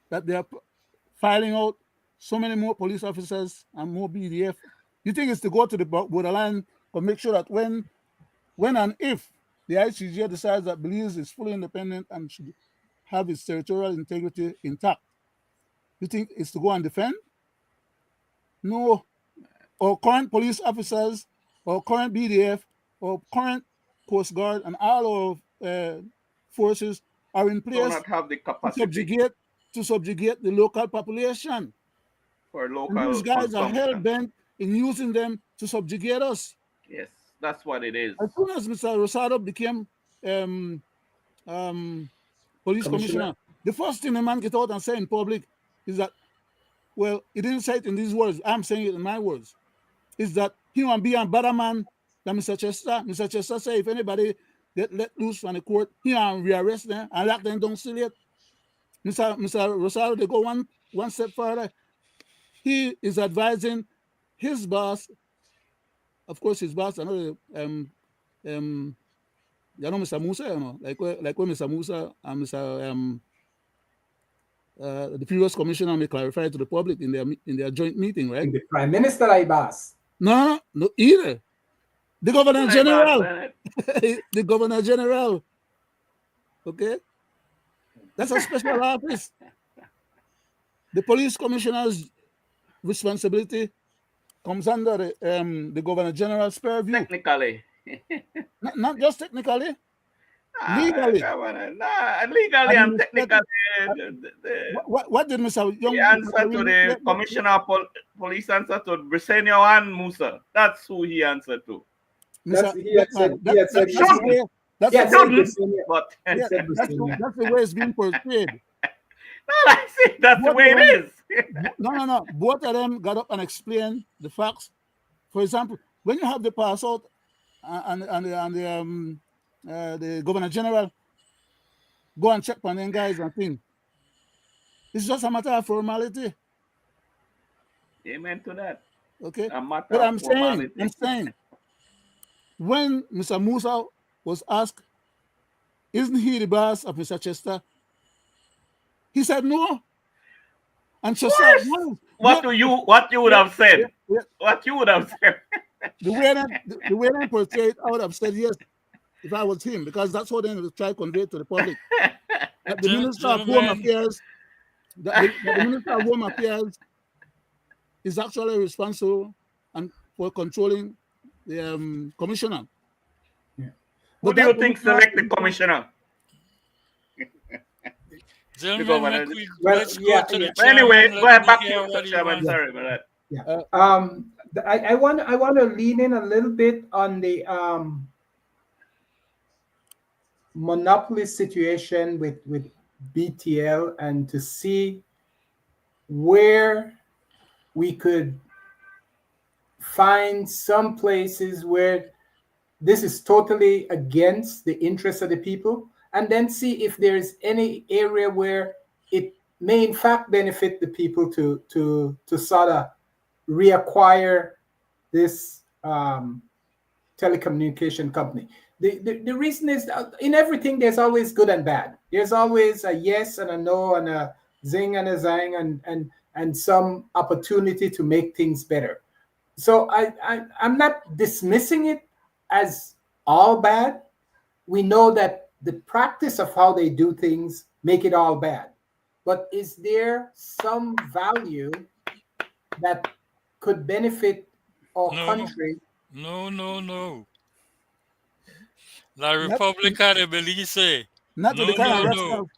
that they are filing out so many more police officers and more BDF? You think it's to go to the borderline to make sure that when and if the ICJ decides that Belize is fully independent and should have its territorial integrity intact, you think it's to go and defend? No. Or current police officers, or current BDF, or current Coast Guard, and all of forces are in place Do not have the capacity to subjugate the local population. for local And these guys are consumption. hell-bent in using them to subjugate us. Yes, that's what it is. As soon as Mr. Rosado became police commissioner, the first thing the man get out and say in public is that, well, he didn't say it in these words, I'm saying it in my words, is that he want to be a better man than Mr. Chester. Mr. Chester say if anybody get let loose from the court, he want to rearrest them and lock them down still yet. Mr. Rosado, they go one step further. He is advising his boss, of course his boss, another Mr. Musa, like when Mr. Musa and Mr. The previous commissioner may clarify to the public in their joint meeting, right? In the Prime Minister Ibas. No, either. The Governor General. The Governor General. Okay? That's a special office. The police commissioner's responsibility comes under the Governor General's purview. Technically. Not just technically. Legally, Come on, nah, legally and technically, administrative. the, What did Mr. the Young answer to the Mr. commissioner of police answer to Brisenio and Musa. That's who he answered to. That's Mr. he Black had said. Man? He had said. That's the Shouldn't, way. That's He the had way. said shouldn't, Britannia. but He Yeah, said that's Britannia. the way it's being portrayed. I see that's the Both way of them, it is. no. Both of them got up and explained the facts. For example, when you have the pass out and the Governor General go and check on them guys and thing, it's just a matter of formality. Amen to that. Okay, A matter but of I'm formality. saying, when Mr. Musa was asked, "Isn't he the boss of Mr. Chester?" He said no. And Chester, Worse. What you would have said? What you would have said? the way they portrayed, I would have said yes if I was him, because that's what they try to convey to the public. That the Minister of Home Gentlemen, Affairs, that the Minister of Home Affairs is actually responsible and for controlling the commissioner. Who do you think select the commissioner? gentlemen, Well, let's go yeah, to yeah. the But anyway, chairman. go Let ahead, me back to hear you, what Mr. he Chairman. wants. Sorry about that. Yeah. I want to lean in a little bit on the monopoly situation with BTL and to see where we could find some places where this is totally against the interests of the people, and then see if there's any area where it may in fact benefit the people to sort of reacquire this telecommunication company. The reason is that in everything there's always good and bad. There's always a yes and a no and a zing and a zang and some opportunity to make things better. So I'm not dismissing it as all bad. We know that the practice of how they do things make it all bad. But is there some value that could benefit our No, country? no. La Not, Repubblica de Belize. not with the kind of No. rascals,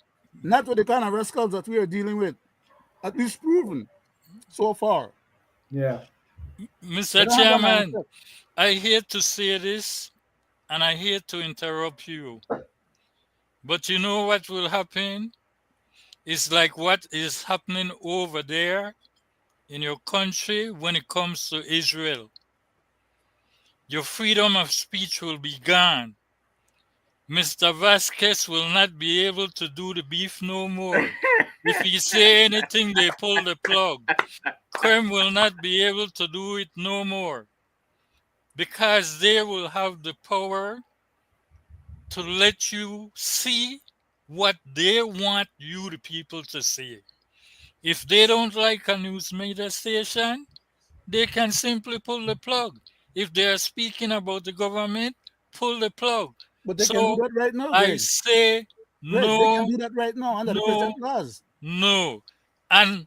not with the kind of rascals that we are dealing with. At least proven so far. Yeah. They Mr. don't have that Chairman, mindset. I hate to say this and I hate to interrupt you. But you know what will happen? It's like what is happening over there in your country when it comes to Israel. Your freedom of speech will be gone. Mr. Vasquez will not be able to do the beef no more. If he say anything, they pull the plug. Krem will not be able to do it no more. Because they will have the power to let you see what they want you, the people, to see. If they don't like a news media station, they can simply pull the plug. If they are speaking about the government, pull the plug. But they can do So that right now, I Greg. say Greg, they can no, do that right now under the present laws. no. And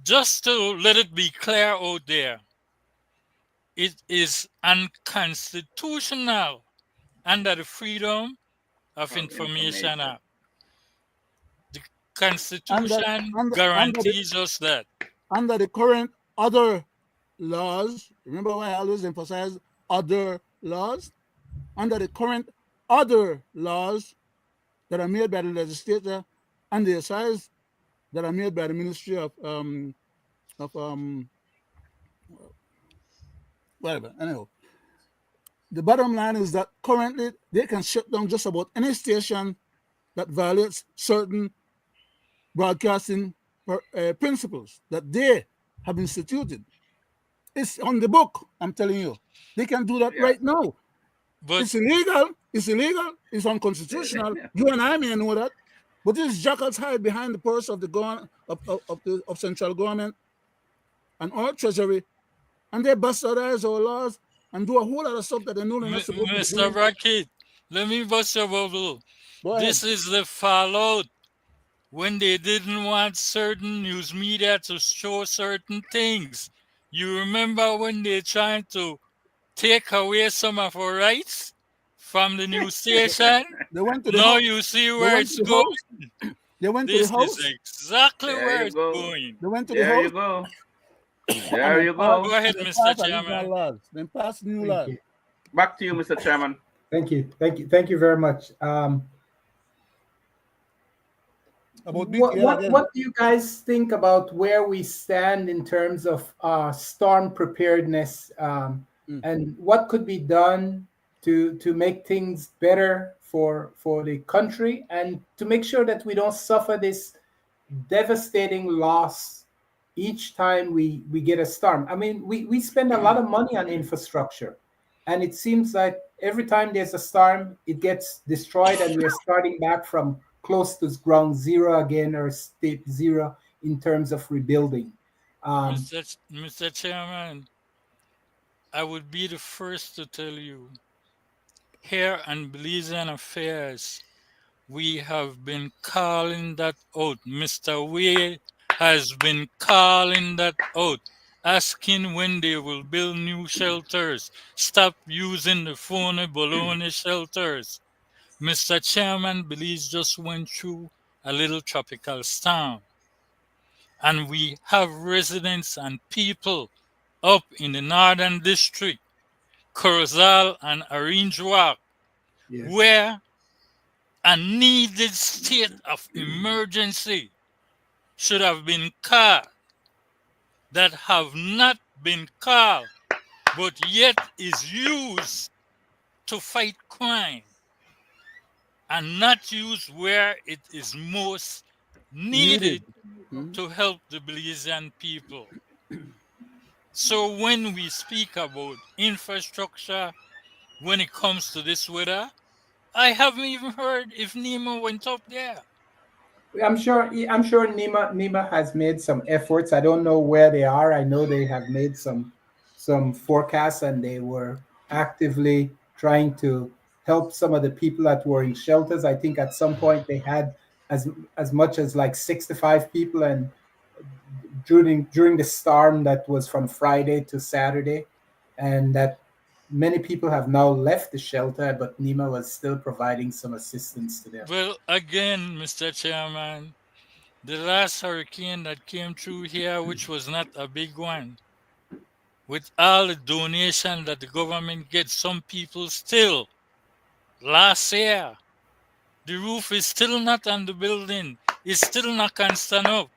just to let it be clear out there, it is unconstitutional under the Freedom of Information Act. The Under, Constitution under, under, the, guarantees us that. under the current other laws, remember why I always emphasize other laws? Under the current other laws that are made by the legislature and the size that are made by the Ministry of whatever. Anyhow, the bottom line is that currently they can shut down just about any station that violates certain broadcasting principles that they have instituted. It's on the book, I'm telling you. They can do that right now. But It's illegal. It's unconstitutional. You and I may know that. But these jackals hide behind the purse of the of central government and our treasury, and they bastardize our laws and do a whole lot of stuff that they know they're not supposed to be Mr. doing. Brackett, let me bust your bubble. Go ahead. This is the fallout when they didn't want certain news media to show certain things. You remember when they tried to take away some of our rights from the new station. They went to the Now house. you see They where went to it's the going. house. They went to the This is house. exactly There where you it's go. going. They went to the There house you go. and There then you passed go. Go ahead, and then Mr. passed original Chairman. laws. Then passed new Thank laws. you. Back to you, Mr. Chairman. Thank you very much. About What BTR what again. what do you guys think about where we stand in terms of storm preparedness, Mm. and what could be done to make things better for the country and to make sure that we don't suffer this devastating loss each time we get a storm. I mean, we spend a lot of money on infrastructure, and it seems like every time there's a storm, it gets destroyed, and we're starting back from close to ground zero again, or state zero in terms of rebuilding. Um, Mr. Chairman, I would be the first to tell you here on Belizean Affairs, we have been calling that out. Mr. Way has been calling that out, asking when they will build new shelters. Stop using the phony baloney shelters. Mr. Chairman, Belize just went through a little tropical storm, and we have residents and people up in the northern district, Corozal and Orange Walk, yes. where a needed state of emergency should have been called, that have not been called, but yet is used to fight crime and not used where it is most Needed. needed Mm. to help the Belizean people. So when we speak about infrastructure, when it comes to this weather, I haven't even heard if Nemo went up there. I'm sure NEMA has made some efforts. I don't know where they are. I know they have made some forecasts, and they were actively trying to help some of the people that were in shelters. I think at some point they had as much as like 65 people, and during the storm that was from Friday to Saturday, and that many people have now left the shelter, but NEMA was still providing some assistance to them. Well, again, Mr. Chairman, the last hurricane that came through here, which was not a big one, with all the donation that the government gets, some people still, last year, the roof is still not on the building. It's still not can stand up.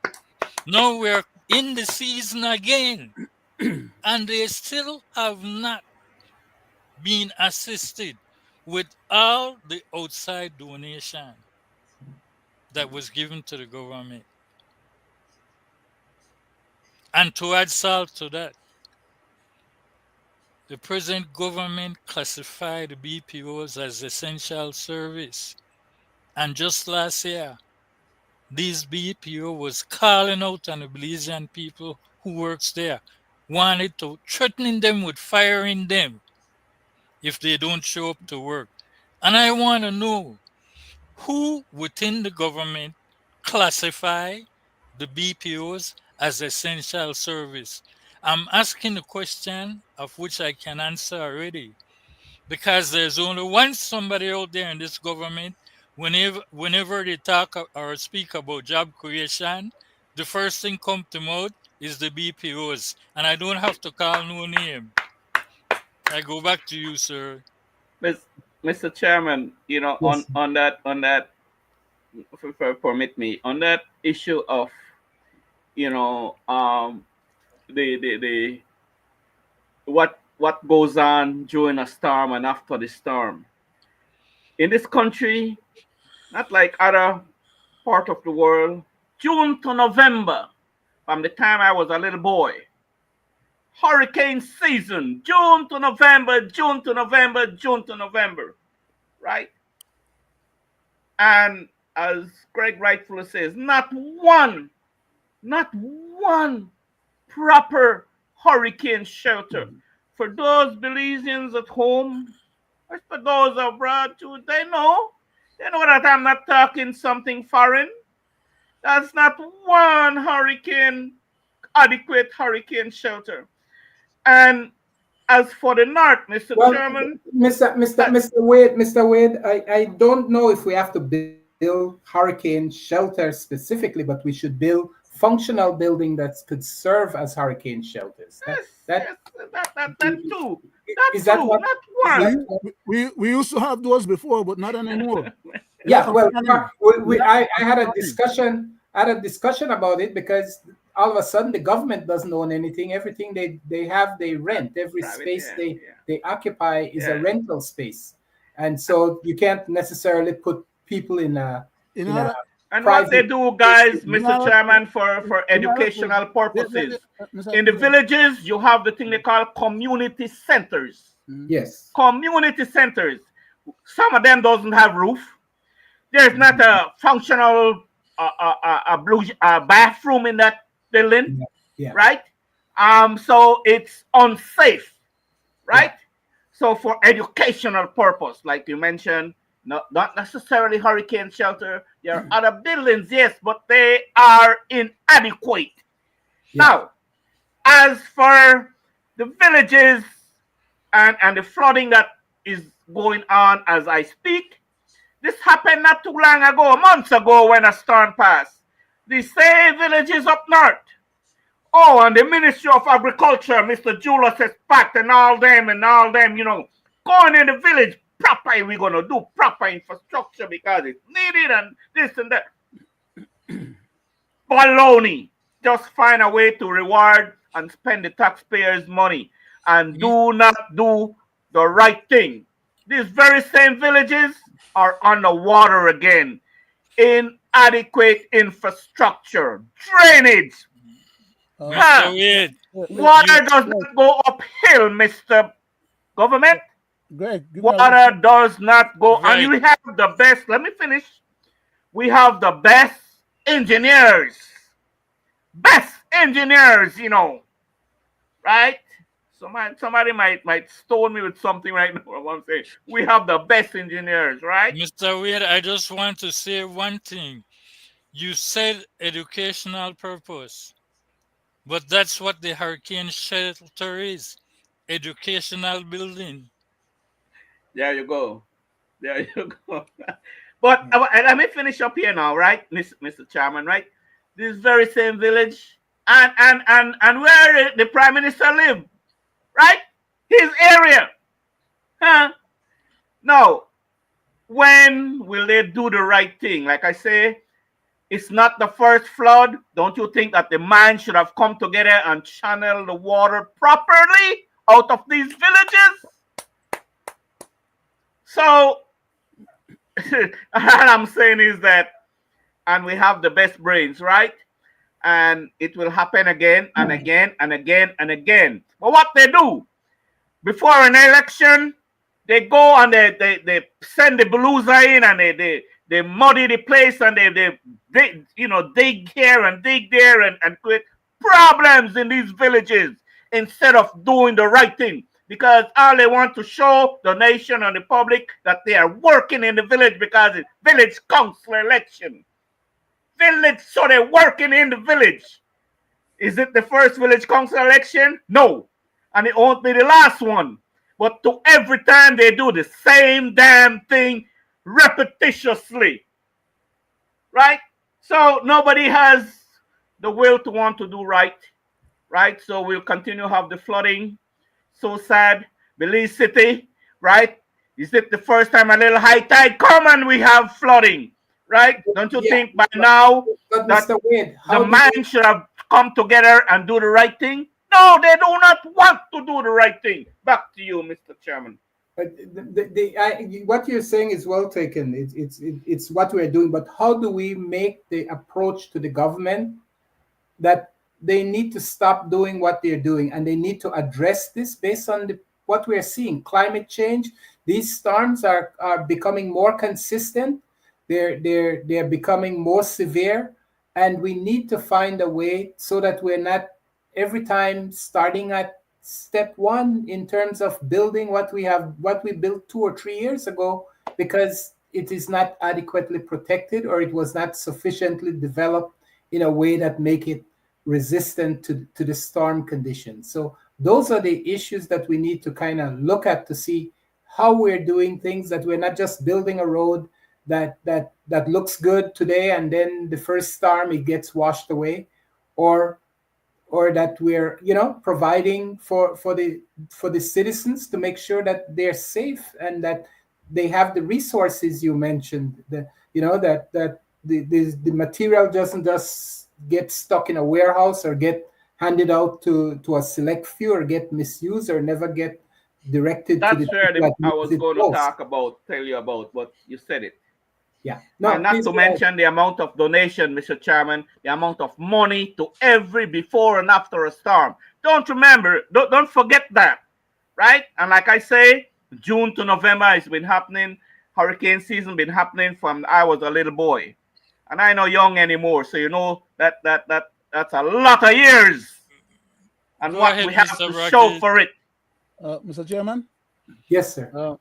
Now we're in the season again, and they still have not been assisted with all the outside donation that was given to the government. And to add salt to that, the present government classified the BPOs as essential service. And just last year, these BPO was calling out on the Belizean people who works there, wanted to threatening them with firing them if they don't show up to work. And I want to know who within the government classify the BPOs as essential service. I'm asking a question of which I can answer already, because there's only one somebody out there in this government. Whenever they talk or speak about job creation, the first thing come to mouth is the BPOs, and I don't have to call no name. I go back to you, sir. Miss- Mr. Chairman, Yes. on that, permit me, on that issue of, you know, the what goes on during a storm and after the storm. In this country, not like other part of the world, June to November, from the time I was a little boy, hurricane season, June to November, June to November, June to November, right? And as Greg rightfully says, not one proper hurricane shelter. For those Belizeans at home, or for those abroad too, they know that I'm not talking something foreign. That's not one adequate hurricane shelter. And as for the north, Mr. Well, Chairman, Mr. Wade, I don't know if we have to build hurricane shelters specifically, but we should build functional building that could serve as hurricane shelters. yes, That yes, that too. That is that too, what not is one. that We, what, we used to have those before, but not anymore. It's yeah, well, confining. I had a discussion. I had a discussion about it because all of a sudden the government doesn't own anything. Everything they have, they rent. Every Private, space yeah, they occupy is a yeah. rental space, and so you can't necessarily put people in In a other, And what they private do, space. guys, in Mr. other, Chairman, for in other, educational purposes. Mr. In the President, villages, you have the thing they call community centers. Yes. Community centers. Some of them doesn't have roof. There's not a functional bathroom in that building, Yeah. right? So it's unsafe, right? So for educational purpose, like you mentioned, not necessarily hurricane shelter. There are other buildings, yes, but they are inadequate. Yeah. Now, as for the villages and the flooding that is going on as I speak, this happened not too long ago, months ago when a storm passed. The same villages up north. Oh, and the Ministry of Agriculture, Mr. Julius is packed and all them, going in the village, proper, we're going to do proper infrastructure because it's needed and this and that. Baloney. Just find a way to reward and spend the taxpayers' money and do not do the right thing. These very same villages are underwater again. Inadequate infrastructure, drainage. Mr. Wade, Water does not go uphill, Mr. Government. Greg, give me a Water does not go. Right. And we have the best, let me finish. We have the best engineers. Best engineers, right? Somebody might stone me with something right now. I'm saying we have the best engineers, right? Mr. Wade, I just want to say one thing. You said educational purpose, but that's what the hurricane shelter is. Educational building. There you go. There you go. But let me finish up here now, right, Mr. Chairman, right? This very same village and where the Prime Minister live, right? His area. Now, when will they do the right thing? Like I say, it's not the first flood. Don't you think that the man should have come together and channel the water properly out of these villages? So, all I'm saying is that, and we have the best brains, right? And it will happen again and again and again and again. But what they do before an election, they go and they send the Belizean and they muddy the place and they dig here and dig there and create problems in these villages instead of doing the right thing. Because all they want to show the nation and the public that they are working in the village because it's village council election. So they're working in the village. Is it the first village council election? No. And it won't be the last one. But to every time they do the same damn thing repetitiously. Right? So nobody has the will to want to do right. Right? So we'll continue to have the flooding. So sad. Belize City, right? Is it the first time a little high tide come and we have flooding? Right? Don't you think by now But that Mr. Wade, the man should have come together and do the right thing? No, they do not want to do the right thing. Back to you, Mr. Chairman. What you're saying is well taken. It's what we're doing, but how do we make the approach to the government that they need to stop doing what they're doing and they need to address this based on what we're seeing? Climate change. These storms are becoming more consistent. They're becoming more severe, and we need to find a way so that we're not every time starting at step one in terms of building what we built 2 or 3 years ago because it is not adequately protected or it was not sufficiently developed in a way that make it resistant to the storm conditions. So those are the issues that we need to kind of look at to see how we're doing things, that we're not just building a road that looks good today and then the first storm it gets washed away, or that we're providing for the citizens to make sure that they're safe and that they have the resources you mentioned, that the material doesn't just get stuck in a warehouse or get handed out to a select few or get misused or never get directed to the That's where people that I needs was it going to most. tell you about, but you said it. Yeah, And no, not please to go ahead. mention the amount of donation, Mr. Chairman, the amount of money to every before and after a storm. Don't forget that, right? And like I say, June to November has been happening. Hurricane season been happening from I was a little boy, and I not young anymore. So you know that's a lot of years, and Go what ahead, we have Mr. to show Brackett. for it. Mr. Chairman, Yes, sir.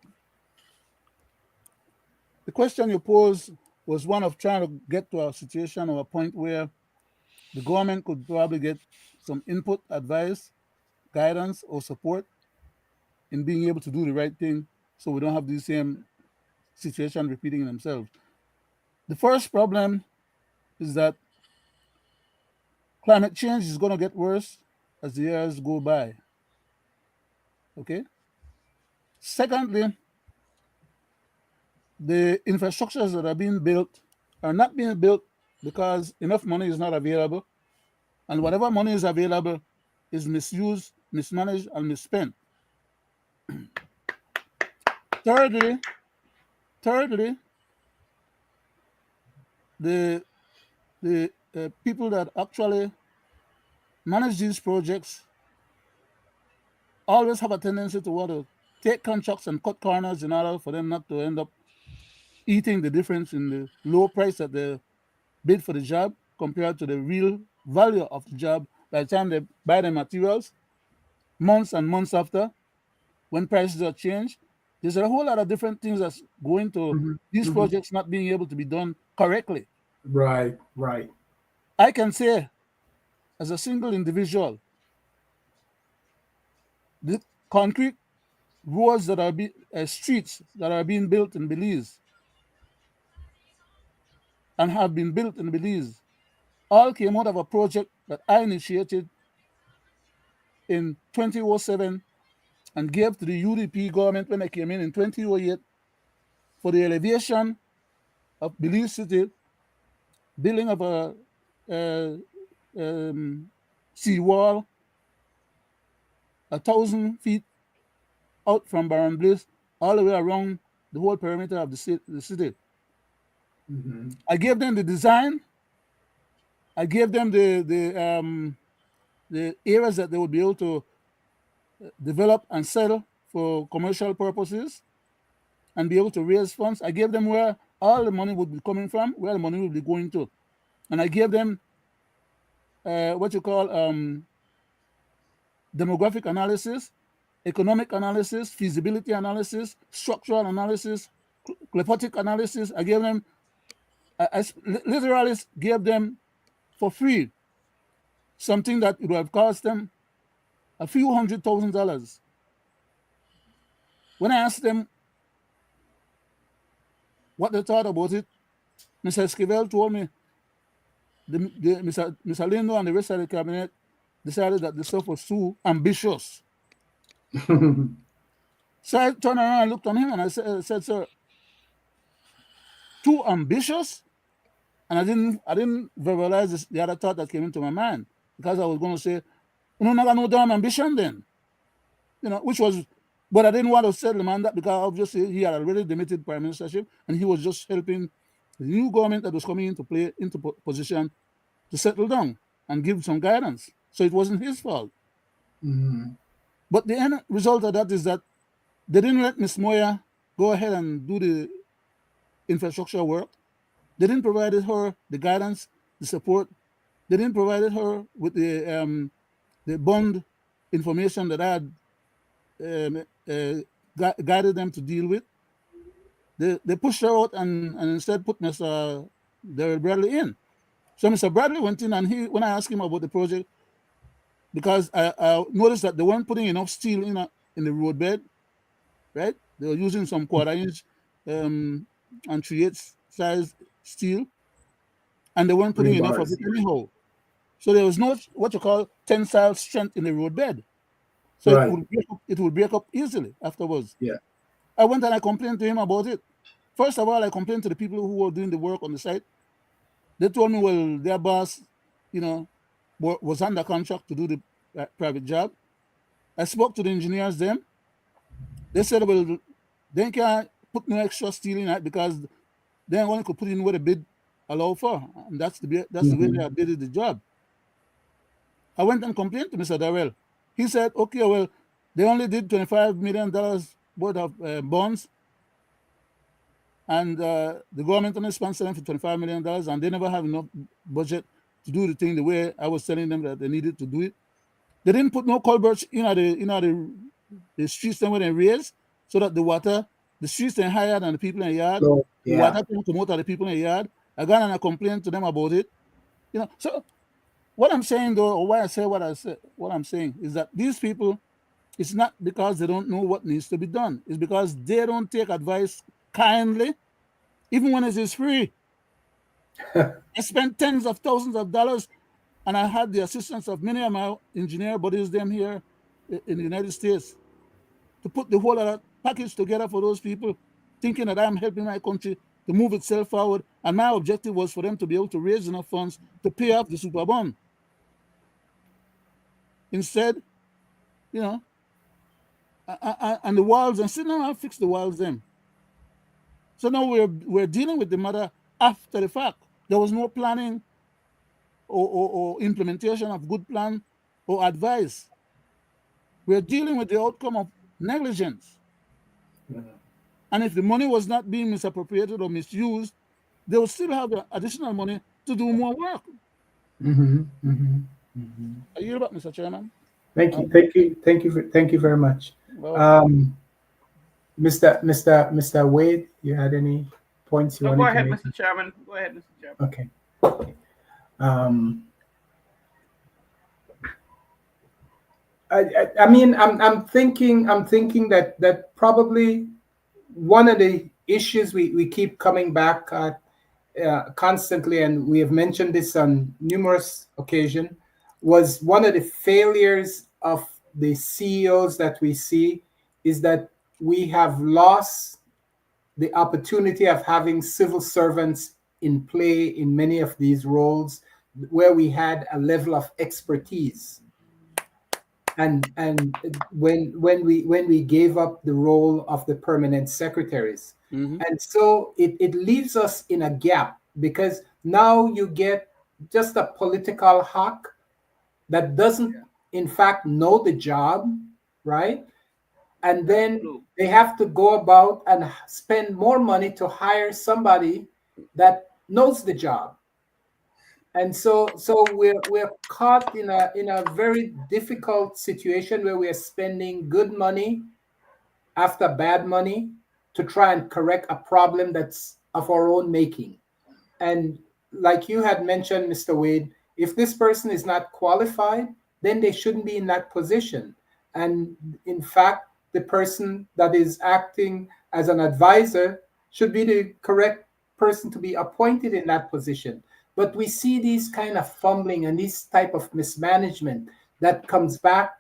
the question you posed was one of trying to get to a situation or a point where the government could probably get some input, advice, guidance, or support in being able to do the right thing so we don't have the same situation repeating themselves. The first problem is that climate change is going to get worse as the years go by. Okay? Secondly, the infrastructures that are being built are not being built because enough money is not available, and whatever money is available is misused, mismanaged, and misspent. Thirdly, the people that actually manage these projects always have a tendency to want to take contracts and cut corners in order for them not to end up eating the difference in the low price that they bid for the job compared to the real value of the job by the time they buy the materials months and months after when prices are changed. There's a whole lot of different things that's going to these projects not being able to be done correctly. Right. I can say, as a single individual, the concrete roads that are streets that are being built in Belize and have been built in Belize all came out of a project that I initiated in 2007 and gave to the UDP government when I came in 2008 for the elevation of Belize City, building of a seawall 1,000 feet out from Barron Bliss all the way around the whole perimeter of the city. I gave them the design. I gave them the areas that they would be able to develop and sell for commercial purposes and be able to raise funds. I gave them where all the money would be coming from, where the money would be going to. And I gave them what you call demographic analysis, economic analysis, feasibility analysis, structural analysis, climatic analysis. I gave them, I literally gave them for free something that it would have cost them a few $100,000. When I asked them what they thought about it, Mr. Esquivel told me Mr. Lindo and the rest of the cabinet decided that the stuff was too ambitious. So I turned around and looked at him and I said, sir, too ambitious? And I didn't verbalize the other thought that came into my mind because I was going to say, no, no damn ambition then. Which was, but I didn't want to settle him on that because obviously he had already demitted prime ministership and he was just helping the new government that was coming into position to settle down and give some guidance. So it wasn't his fault. But the end result of that is that they didn't let Ms. Moya go ahead and do the infrastructure work. They didn't provide her the guidance, the support. They didn't provide her with the bond information that I had guided them to deal with. They pushed her out and instead put Mr. Daryl Bradley in. So Mr. Bradley went in and when I asked him about the project, because I noticed that they weren't putting enough steel in the roadbed, right? They were using some quarter-inch and 3/8 size steel, and they weren't putting enough of Rebars. it anyhow. So there was no what you call tensile strength in the roadbed. So Right. it would break up easily afterwards. Yeah. I went and I complained to him about it. First of all, I complained to the people who were doing the work on the site. They told me, well, their boss, was under contract to do the private job. I spoke to the engineers then. They said, well, they can't put no extra steel in it because they only could put in what the bid allow for. And that's the way they have bidded the job. I went and complained to Mr. Darrell. He said, okay, well, they only did $25 million worth of bonds, and the government only sponsored them for $25 million, and they never have enough budget to do the thing the way I was telling them that they needed to do it. They didn't put no culverts the streets then when they raise, so that the streets are higher than the people in the yard. So, The water can come out of the people in the yard. I got and I complained to them about it. So what I'm saying though, or why I say what I'm saying is that these people, it's not because they don't know what needs to be done. It's because they don't take advice kindly, even when it is free. I spent tens of thousands of dollars, and I had the assistance of many of my engineer buddies them here in the United States to put the whole of that package together for those people, thinking that I'm helping my country to move itself forward. And my objective was for them to be able to raise enough funds to pay off the super bond. Instead, and the walls, and still now I fix the walls then. So now we're dealing with the matter after the fact. There was no planning or implementation of good plan or advice. We're dealing with the outcome of negligence. And if the money was not being misappropriated or misused, they would still have additional money to do more work. Are you about, Mr. Chairman? Thank you very much. Well, Mr. Wade, you had any points you No, wanted go ahead, to make? Mr. Chairman. Go ahead, Mr. Chairman. Okay. I mean, I'm thinking that probably one of the issues we keep coming back at constantly, and we have mentioned this on numerous occasions, was one of the failures of the CEOs that we see is that we have lost the opportunity of having civil servants in play in many of these roles where we had a level of expertise. And when we gave up the role of the permanent secretaries. And so it leaves us in a gap, because now you get just a political hawk that doesn't in fact know the job, right? And then they have to go about and spend more money to hire somebody that knows the job. And so we're caught in a very difficult situation where we are spending good money after bad money to try and correct a problem that's of our own making. And like you had mentioned, Mr. Wade, if this person is not qualified, then they shouldn't be in that position. And in fact, the person that is acting as an advisor should be the correct person to be appointed in that position. But we see these kind of fumbling and this type of mismanagement that comes back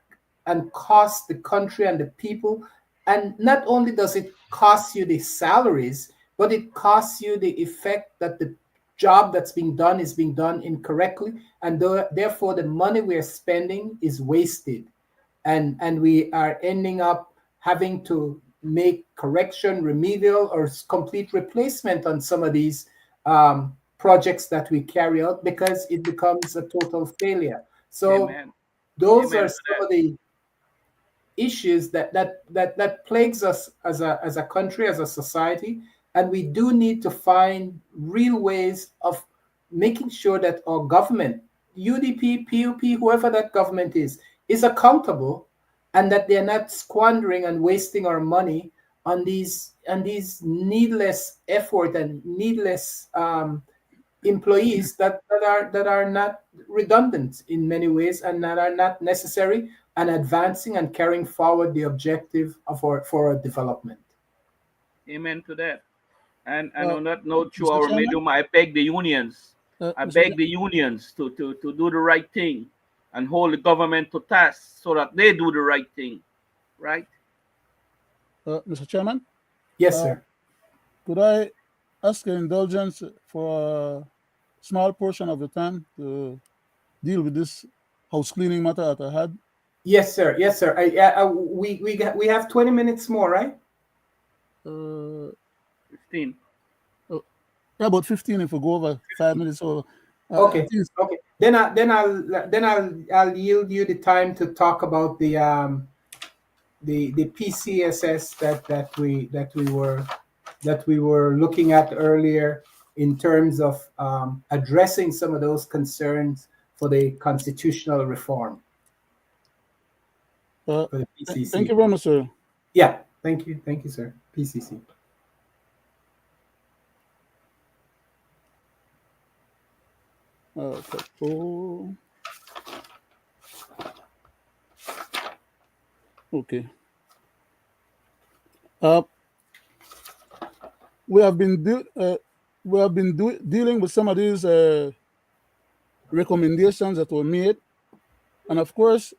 and costs the country and the people. And not only does it cost you the salaries, but it costs you the effect that the job that's being done is being done incorrectly. And therefore, the money we're spending is wasted. And we are ending up having to make correction, remedial, or complete replacement on some of these projects that we carry out because it becomes a total failure. So those are some of the issues that plagues us as a country, as a society, and we do need to find real ways of making sure that our government, UDP, PUP, whoever that government is accountable, and that they're not squandering and wasting our money on these needless effort and needless employees that are not redundant in many ways and that are not necessary and advancing and carrying forward the objective of for our development. Amen to that. And Uh, on that note, through Mr. our Chairman, medium, I beg the unions. I Mr. beg the unions to do the right thing and hold the government to task so that they do the right thing. Right? Mr. Chairman, Yes, sir. could I ask your indulgence for a small portion of the time to deal with this house cleaning matter that I had? Yes, sir. Yes, sir. We have 20 minutes more, right? Uh, 15. about 15 if we go over 5 minutes. Or Okay. Okay. I'll yield you the time to talk about the PCSS that we were looking at earlier in terms of addressing some of those concerns for the constitutional reform for the PCC. Thank you very much, sir. Yeah. Thank you, sir. PCC. Okay. We have been dealing with some of these recommendations that were made, and of course,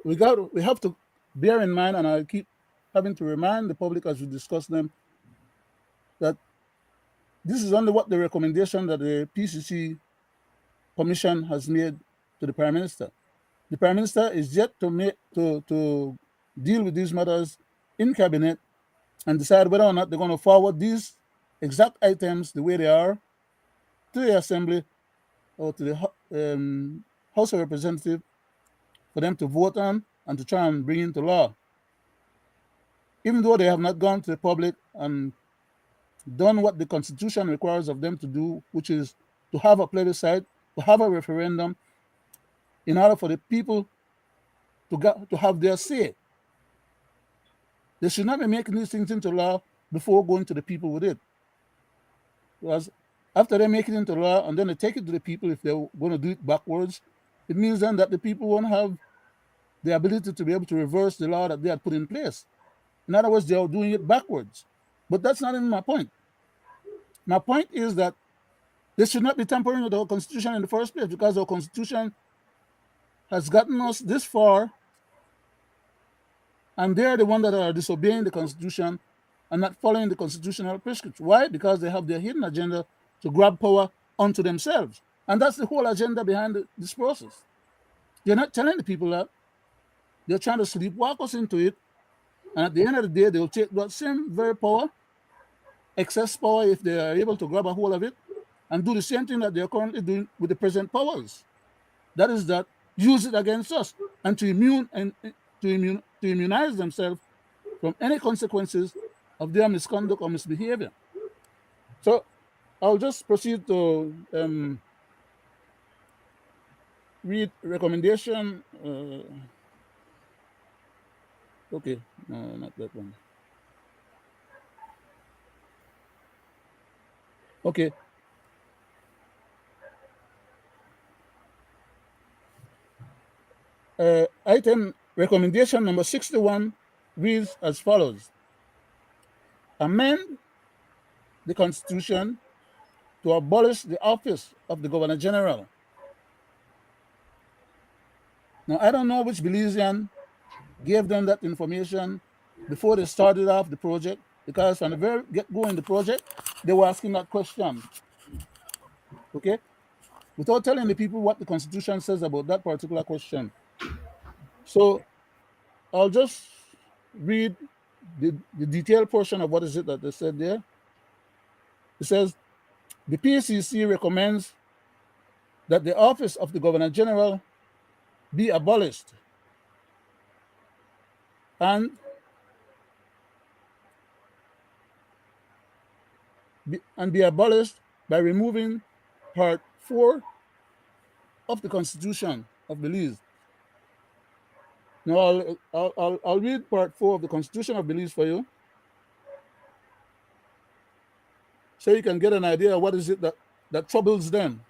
we have to bear in mind, and I keep having to remind the public as we discuss them, that this is only what the recommendation that the PCC Commission has made to the Prime Minister. The Prime Minister is yet to deal with these matters in Cabinet and decide whether or not they're going to forward these exact items the way they are to the Assembly or to the House of Representatives for them to vote on and to try and bring into law. Even though they have not gone to the public and done what the Constitution requires of them to do, which is to have a plebiscite, to have a referendum, in order for the people to have their say. They should not be making these things into law before going to the people with it. Because after they make it into law and then they take it to the people, if they're going to do it backwards, it means then that the people won't have the ability to be able to reverse the law that they had put in place. In other words, they are doing it backwards. But that's not even my point. My point is that they should not be tampering with our Constitution in the first place, because our Constitution has gotten us this far, and they're the ones that are disobeying the Constitution and not following the constitutional prescription. Why? Because they have their hidden agenda to grab power onto themselves. And that's the whole agenda behind this process. They're not telling the people that. They're trying to sleepwalk us into it. And at the end of the day, they'll take that same very power, excess power, if they are able to grab a hold of it, and do the same thing that they're currently doing with the present powers. That is that, use it against us and to immunize themselves from any consequences of their misconduct or misbehavior. So I'll just proceed to read recommendation. Okay, no, not that one. Okay. Item recommendation number 61 reads as follows: amend the Constitution to abolish the office of the Governor General. Now, I don't know which Belizean gave them that information before they started off the project, because from the very get-go in the project, they were asking that question, okay, without telling the people what the Constitution says about that particular question. So I'll just read the detailed portion of what is it that they said there. It says, the PCC recommends that the office of the Governor General be abolished and be abolished by removing Part 4 of the Constitution of Belize. Now, I'll read Part 4 of the Constitution of Belize for you, so you can get an idea of what is it that that troubles them,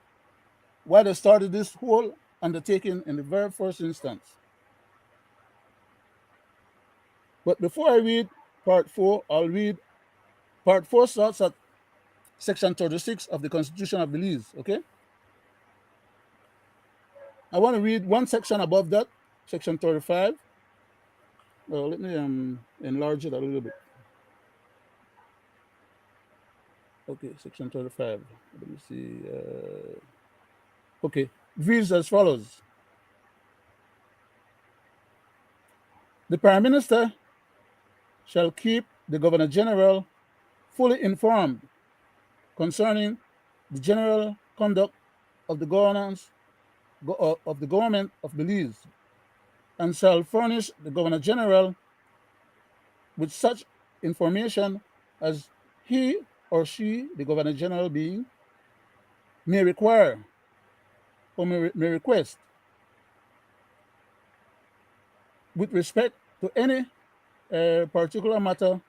why they started this whole undertaking in the very first instance. But before I read part 4, I'll read part 4 starts at section 36 of the Constitution of Belize, okay? I want to read one section above that, section 35. Well, let me enlarge it a little bit. Okay, section 35. Let me see. Okay, reads as follows. The Prime Minister shall keep the Governor General fully informed concerning the general conduct of the governance of the government of Belize, and shall furnish the Governor General with such information as he or she, the Governor General being, may require or may request with respect to any particular matter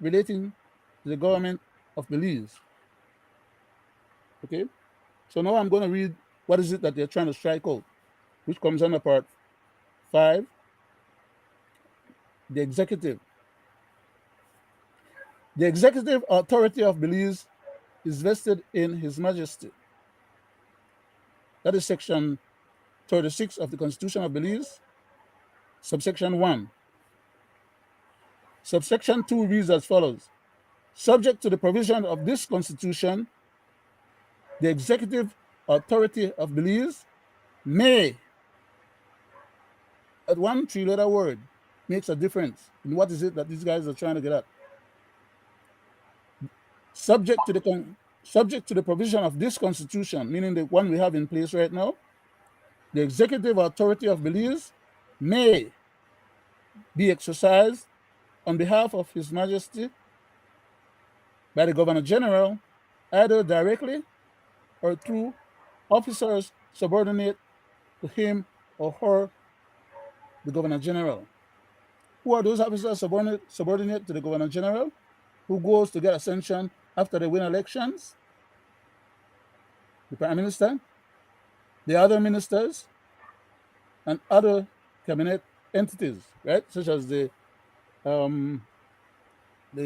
relating to the government of Belize. Okay, so now I'm going to read what is it that they're trying to strike out, which comes under part 5, the executive. The executive authority of Belize is vested in His Majesty. That is section 36 of the Constitution of Belize, subsection 1. Subsection 2 reads as follows. Subject to the provision of this Constitution, the executive authority of Belize may, at one 3-letter word, makes a difference in what is it that these guys are trying to get at. Subject to the provision of this Constitution, meaning the one we have in place right now, the executive authority of Belize may be exercised on behalf of His Majesty by the Governor General, either directly or through officers subordinate to him or her, the Governor General. Who are those officers subordinate to the Governor General? Who goes to get ascension after they win elections? The Prime Minister, the other ministers, and other cabinet entities, right? Such as the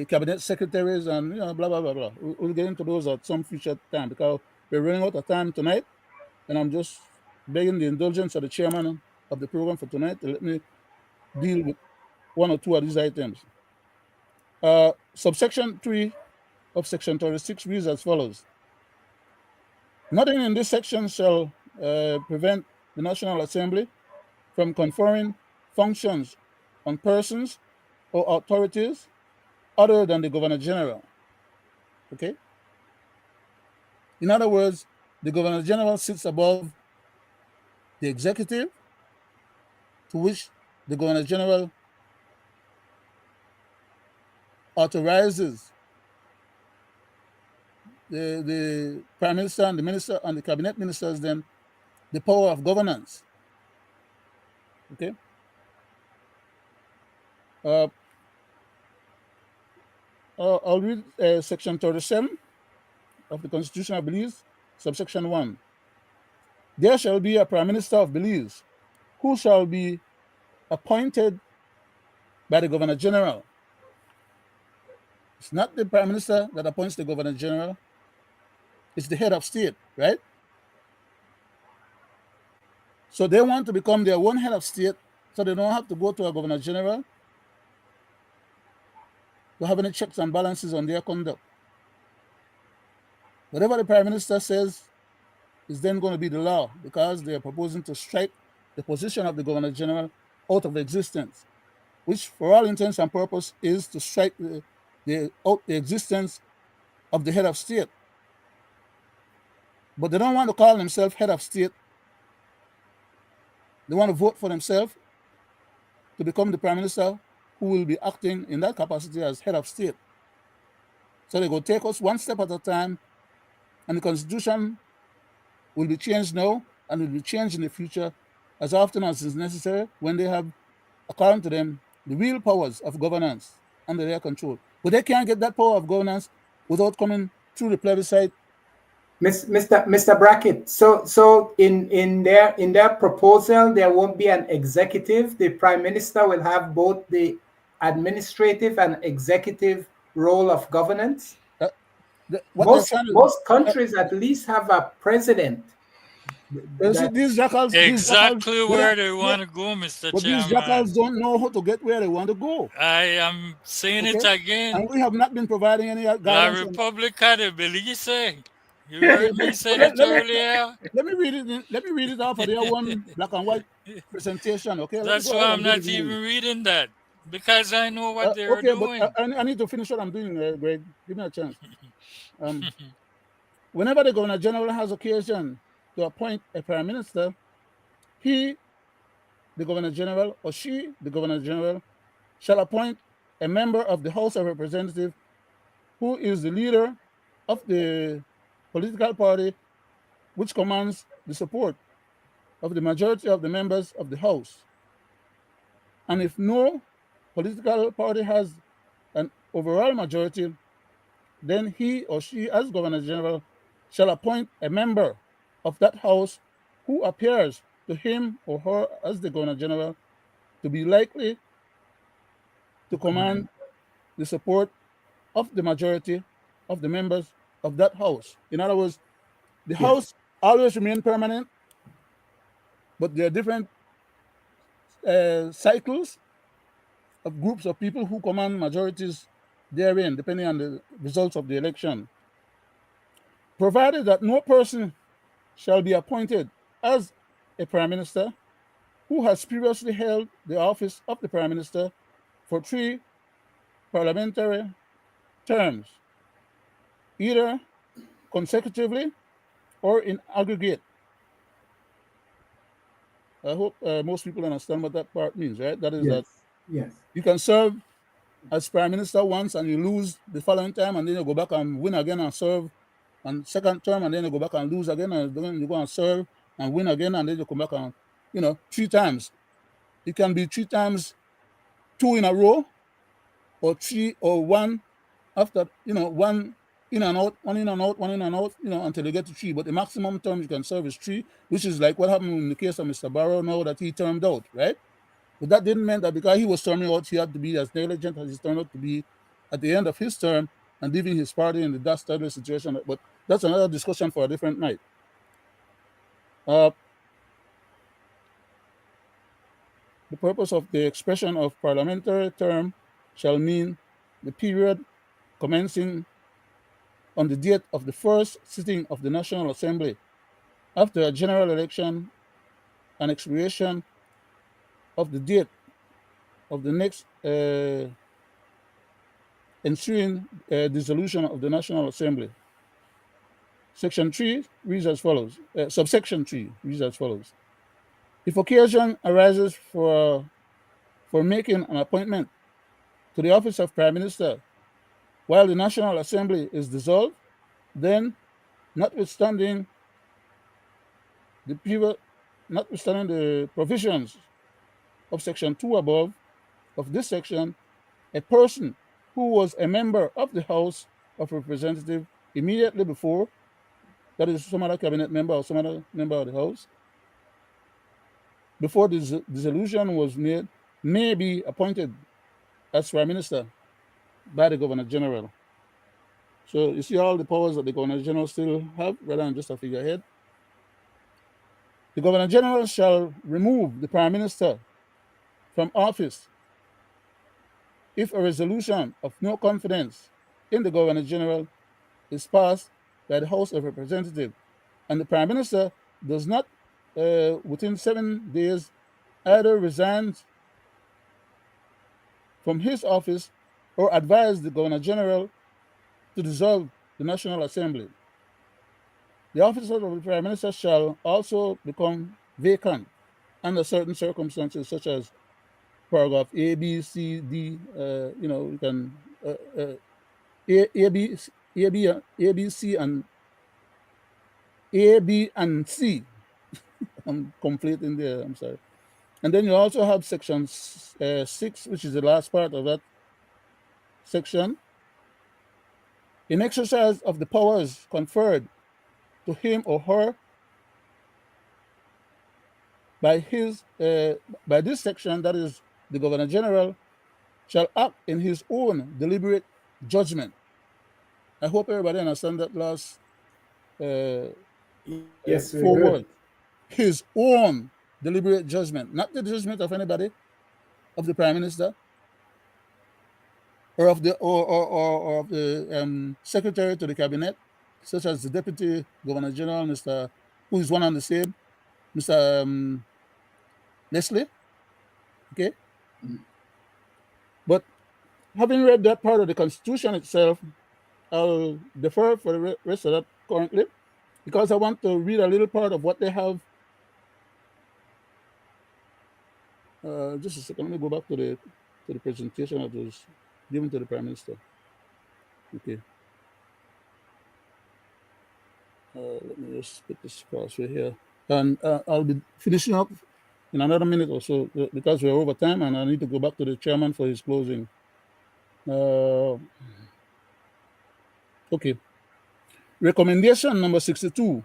cabinet secretaries and blah blah blah blah. We'll get into those at some future time because we're running out of time tonight, and I'm just begging the indulgence of the chairman of the program for tonight to let me deal with one or two of these items. Subsection 3 of section 36 reads as follows. Nothing in this section shall prevent the National Assembly from conferring functions on persons or authorities other than the Governor General. Okay? In other words, the Governor General sits above the executive, to which the Governor General authorizes the Prime Minister and the Minister and the Cabinet Ministers then the power of governance. Okay? I'll read section 37 of the Constitution of Belize, subsection 1. There shall be a Prime Minister of Belize who shall be appointed by the Governor General. It's not the Prime Minister that appoints the Governor General. It's the head of state, right? So they want to become their own head of state so they don't have to go to a Governor General to have any checks and balances on their conduct. Whatever the Prime Minister says is then going to be the law because they are proposing to strike the position of the Governor General out of existence, which for all intents and purposes is to strike the existence of the head of state. But they don't want to call themselves head of state. They want to vote for themselves to become the Prime Minister who will be acting in that capacity as head of state. So they go take us one step at a time, and the Constitution will be changed now and will be changed in the future as often as is necessary when they have, according to them, the real powers of governance under their control. But they can't get that power of governance without coming through the plebiscite Mr. Brackett. So in their proposal, there won't be an executive. The Prime Minister will have both the administrative and executive role of governance. Most countries at least have a president. These jackals, Exactly where they want to go, Mr. but these Chairman. jackals don't know how to get where they want to go. I am saying it again. And we have not been providing any La guidance. Repubblica de Belize. You heard me say that earlier. Let me read it. Let me read it off of their one black and white presentation. Okay. That's why I'm not even reading that, because I know what they're doing. But I need to finish what I'm doing, Greg. Give me a chance. Whenever the Governor General has occasion to appoint a Prime Minister, he, the Governor General, or she, the Governor General, shall appoint a member of the House of Representatives who is the leader of the political party which commands the support of the majority of the members of the House. And if no political party has an overall majority, then he or she, as Governor General, shall appoint a member of that House who appears to him or her as the Governor General to be likely to command the support of the majority of the members of that House. In other words, the House always remain permanent, but there are different cycles of groups of people who command majorities therein, depending on the results of the election. Provided that no person shall be appointed as a Prime Minister who has previously held the office of the Prime Minister for 3 parliamentary terms, either consecutively or in aggregate. I hope most people understand what that part means, right? That is that you can serve as Prime Minister once and you lose the following time, and then you go back and win again and serve and second term, and then you go back and lose again, and then you go and serve and win again, and then you come back and, 3 times. It can be 3 times, 2 in a row, or 3 or 1 after, 1 in and out, 1 in and out, 1 in and out, until you get to 3. But the maximum term you can serve is 3, which is like what happened in the case of Mr. Barrow now that he termed out, right? But that didn't mean that because he was terming out, he had to be as negligent as he turned out to be at the end of his term and leaving his party in the dastardly situation. But that's another discussion for a different night. The purpose of the expression of parliamentary term shall mean the period commencing on the date of the first sitting of the National Assembly after a general election and expiration of the date of the next ensuing dissolution of the National Assembly. Section 3 reads as follows. Subsection 3 reads as follows. If occasion arises for making an appointment to the office of Prime Minister while the National Assembly is dissolved, then notwithstanding the provisions of Section 2 above of this section, a person who was a member of the House of Representatives immediately before, that is some other cabinet member or some other member of the House, before the dissolution was made, may be appointed as Prime Minister by the Governor General. So you see all the powers that the Governor General still have, rather than just a figurehead. The Governor General shall remove the Prime Minister from office if a resolution of no confidence in the Governor General is passed by the House of Representatives, and the Prime Minister does not, within 7 days, either resigns from his office or advise the Governor General to dissolve the National Assembly. The office of the Prime Minister shall also become vacant under certain circumstances, such as paragraph A, B, C, D. You can A, B, C, and C. I'm completing there. I'm sorry. And then you also have section 6, which is the last part of that section. In exercise of the powers conferred to him or her by this section, that is, the Governor General shall act in his own deliberate judgment. I hope everybody understand that last Yes, very 4 words. good. His own deliberate judgment, not the judgment of anybody, of the Prime Minister, or of the Secretary to the Cabinet, such as the Deputy Governor General, who is one and the same, Mr. Leslie. Okay, but having read that part of the Constitution itself, I'll defer for the rest of that currently, because I want to read a little part of what they have. Just a second, let me go back to the presentation that was given to the Prime Minister. Okay. Let me just put this crossway here. And I'll be finishing up in another minute or so because we're over time and I need to go back to the chairman for his closing. Okay. Recommendation number 62.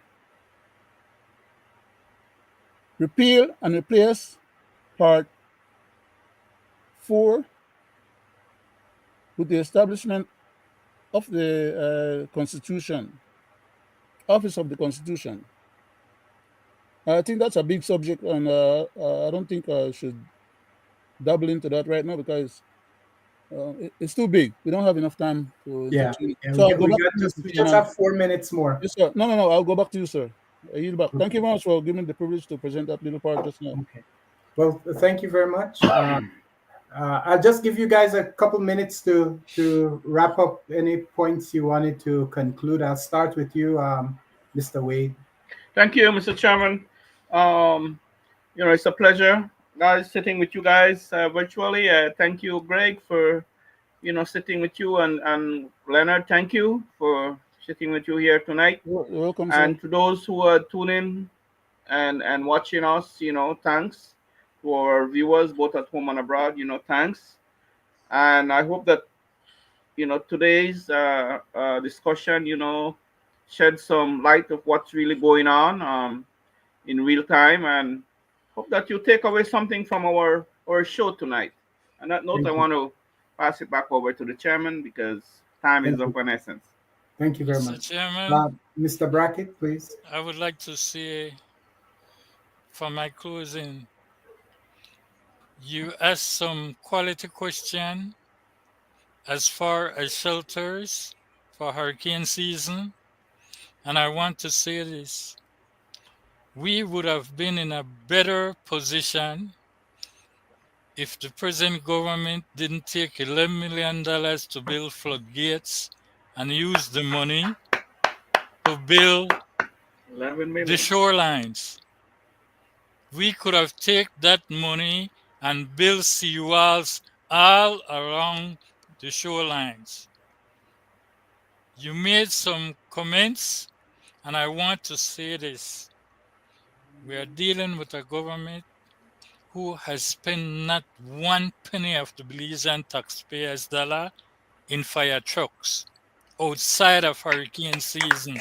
Repeal and replace Part 4 with the establishment of the Constitution, Office of the Constitution. I think that's a big subject, and I don't think I should double into that right now because it's too big. We don't have enough time to Yeah, entertain it. yeah. So I'll go back to you, We Mr. just Chairman. have 4 minutes more. Yes, sir. No. I'll go back to you, sir. I yield back. Thank you very much for giving me the privilege to present that little part just now. Okay. Well, thank you very much. I'll just give you guys a couple minutes to wrap up any points you wanted to conclude. I'll start with you, Mr. Wade. Thank you, Mr. Chairman. It's a pleasure, guys, sitting with you guys virtually. Thank you, Greg, for sitting with you, and Leonard, thank you for sitting with you here tonight. You're welcome, sir. And to those who are tuning and watching us, thanks. To our viewers, both at home and abroad, thanks. And I hope that today's discussion, shed some light of what's really going on in real time, and hope that you take away something from our show tonight. On that note, I want to pass it back over to the chairman because time is of an essence. Thank you very Mr. much. Chairman, Mr. Brackett, please. I would like to say, for my closing, you asked some quality question as far as shelters for hurricane season, and I want to say this. We would have been in a better position if the present government didn't take $11 million to build floodgates and use the money to build 11 million. the shorelines. We could have taken that money and built seawalls all around the shorelines. You made some comments, and I want to say this. We are dealing with a government who has spent not one penny of the Belizean taxpayers' dollar in fire trucks outside of hurricane season.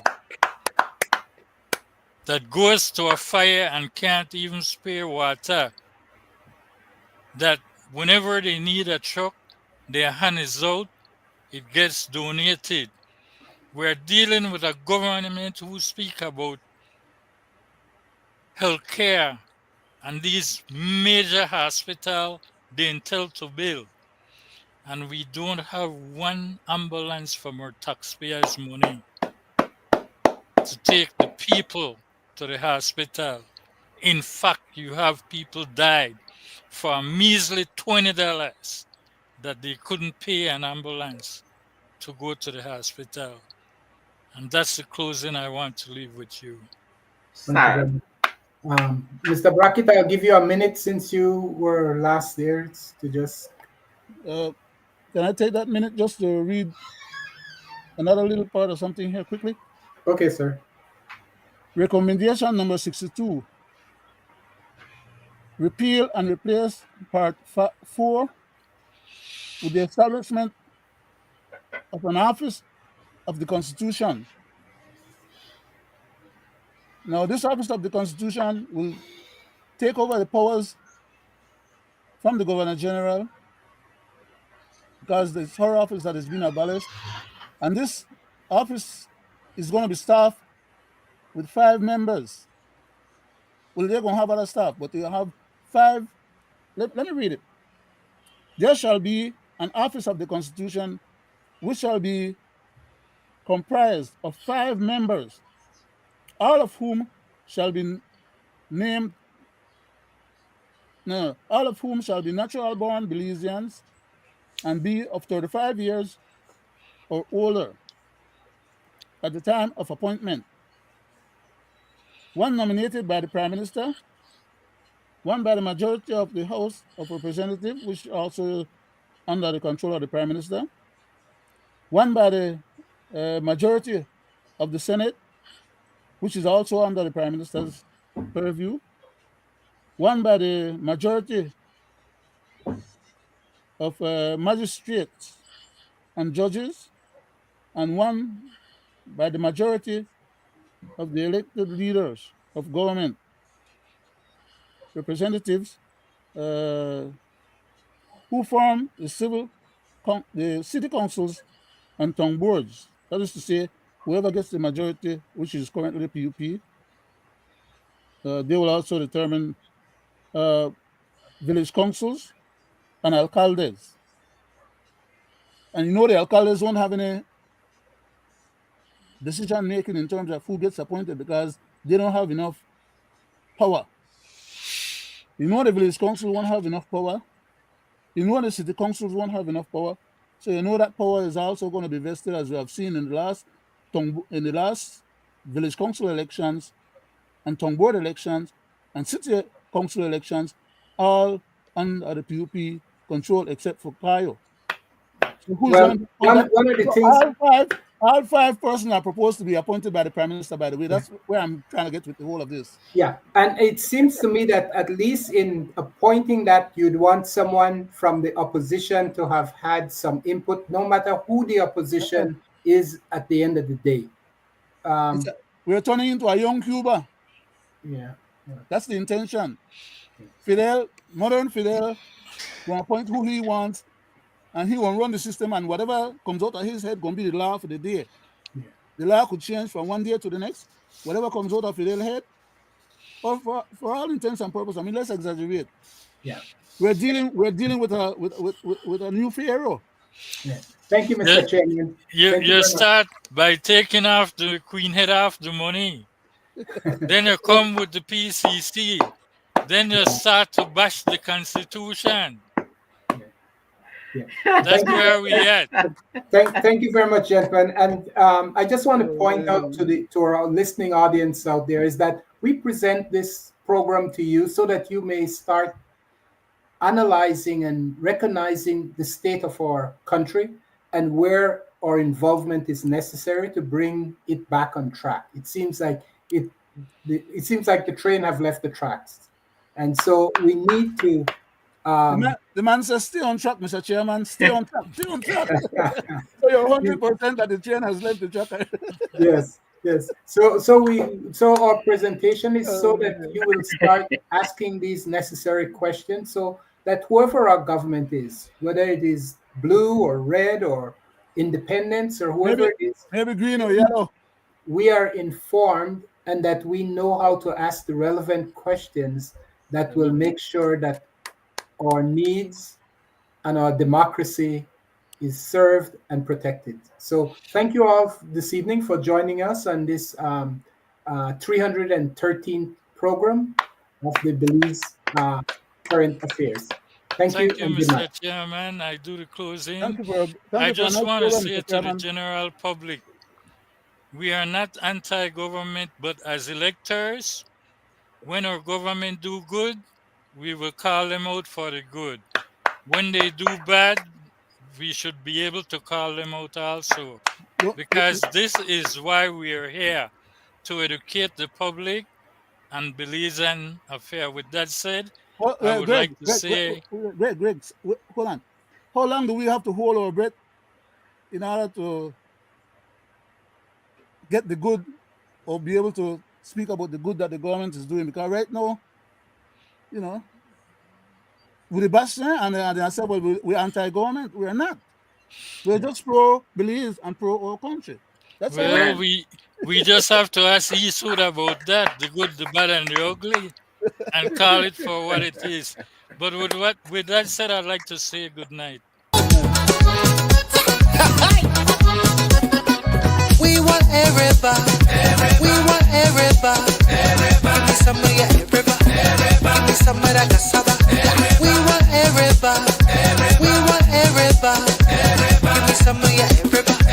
That goes to a fire and can't even spare water. That whenever they need a truck, their hand is out, it gets donated. We're dealing with a government who speak about healthcare and these major hospitals they intend to build. And we don't have one ambulance from our taxpayers' money to take the people to the hospital. In fact, you have people died for a measly $20 that they couldn't pay an ambulance to go to the hospital. And that's the closing I want to leave with you. Thank you very much. Mr. Brackett, I'll give you a minute since you were last there to just. Can I take that minute just to read another little part of something here quickly? Okay, sir. Recommendation number 62. Repeal and replace Part 4 with the establishment of an office of the Constitution. Now, this office of the Constitution will take over the powers from the Governor General because it's her office that has been abolished. And this office is going to be staffed with 5 members. Well, they're going to have other staff, but they'll have 5. Let me read it. There shall be an office of the Constitution which shall be comprised of 5 members, all of whom shall be named, no, all of whom shall be natural born Belizeans and be of 35 years or older at the time of appointment. 1 nominated by the Prime Minister, 1 by the majority of the House of Representatives, which also under the control of the Prime Minister, 1 by the majority of the Senate, which is also under the Prime Minister's purview, 1 by the majority of magistrates and judges, and 1 by the majority of the elected leaders of government, representatives who form the city councils and town boards. That is to say, whoever gets the majority, which is currently the PUP, they will also determine village councils and alcaldes. And you know the alcaldes won't have any decision making in terms of who gets appointed because they don't have enough power. You know the village council won't have enough power. You know the city councils won't have enough power. So you know that power is also going to be vested, as we have seen in the last village council elections and town board elections and city council elections, all under the PUP control except for Kayo. So who's Well, going to one of the things, all 5 persons are proposed to be appointed by the Prime Minister, by the way. That's where I'm trying to get with the whole of this. yeah, and it seems to me that at least in appointing that, you'd want someone from the opposition to have had some input, no matter who the opposition is at the end of the day. We're turning into a young Cuba. Yeah. That's the intention. Fidel, modern Fidel, will appoint who he wants, and he will run the system, and whatever comes out of his head going to be the law for the day. Yeah. The law could change from one day to the next. Whatever comes out of Fidel's head, or for all intents and purposes, I mean, let's exaggerate. Yeah. We're dealing with a new Pharaoh. Yeah. Thank you, Mr. Chairman. You start by taking off the Queen head off the money. Then you come with the PCC. Then you start to bash the Constitution. Yeah. That's where we at. Thank you very much, gentlemen. And I just want to point out to our listening audience out there is that we present this program to you so that you may start analyzing and recognizing the state of our country and where our involvement is necessary to bring it back on track. It seems like the train have left the tracks, and so we need to. The man says, "Stay on track, Mr. Chairman. Stay on track. Stay on track." So you're 100% that the train has left the track. Yes. So our presentation is so that you will start asking these necessary questions, so that whoever our government is, whether it is blue or red or independents or whoever it is, maybe green or yellow, we are informed and that we know how to ask the relevant questions that will make sure that our needs and our democracy is served and protected. So thank you all this evening for joining us on this 313th program of the Belize Current Affairs. Thank you, Mr. Chairman. I do the closing. I just want to say to the general public, we are not anti-government, but as electors, when our government do good, we will call them out for the good. When they do bad, we should be able to call them out also. Because this is why we are here, to educate the public and Belizean affair. With that said, I would like to say... Greg, hold on. How long do we have to hold our breath in order to get the good or be able to speak about the good that the government is doing, because right now, you know, with the Bastion and they say, well, we're anti-government. We're not. We're just pro-Belize and pro our country. That's all. Well, we just have to ask Eastwood about that, the good, the bad, and the ugly, and call it for what it is. But with that said, I'd like to say good night. We want everybody. We want everybody. Give me some of your everybody. Give me some of that cassava. We want everybody. We want everybody.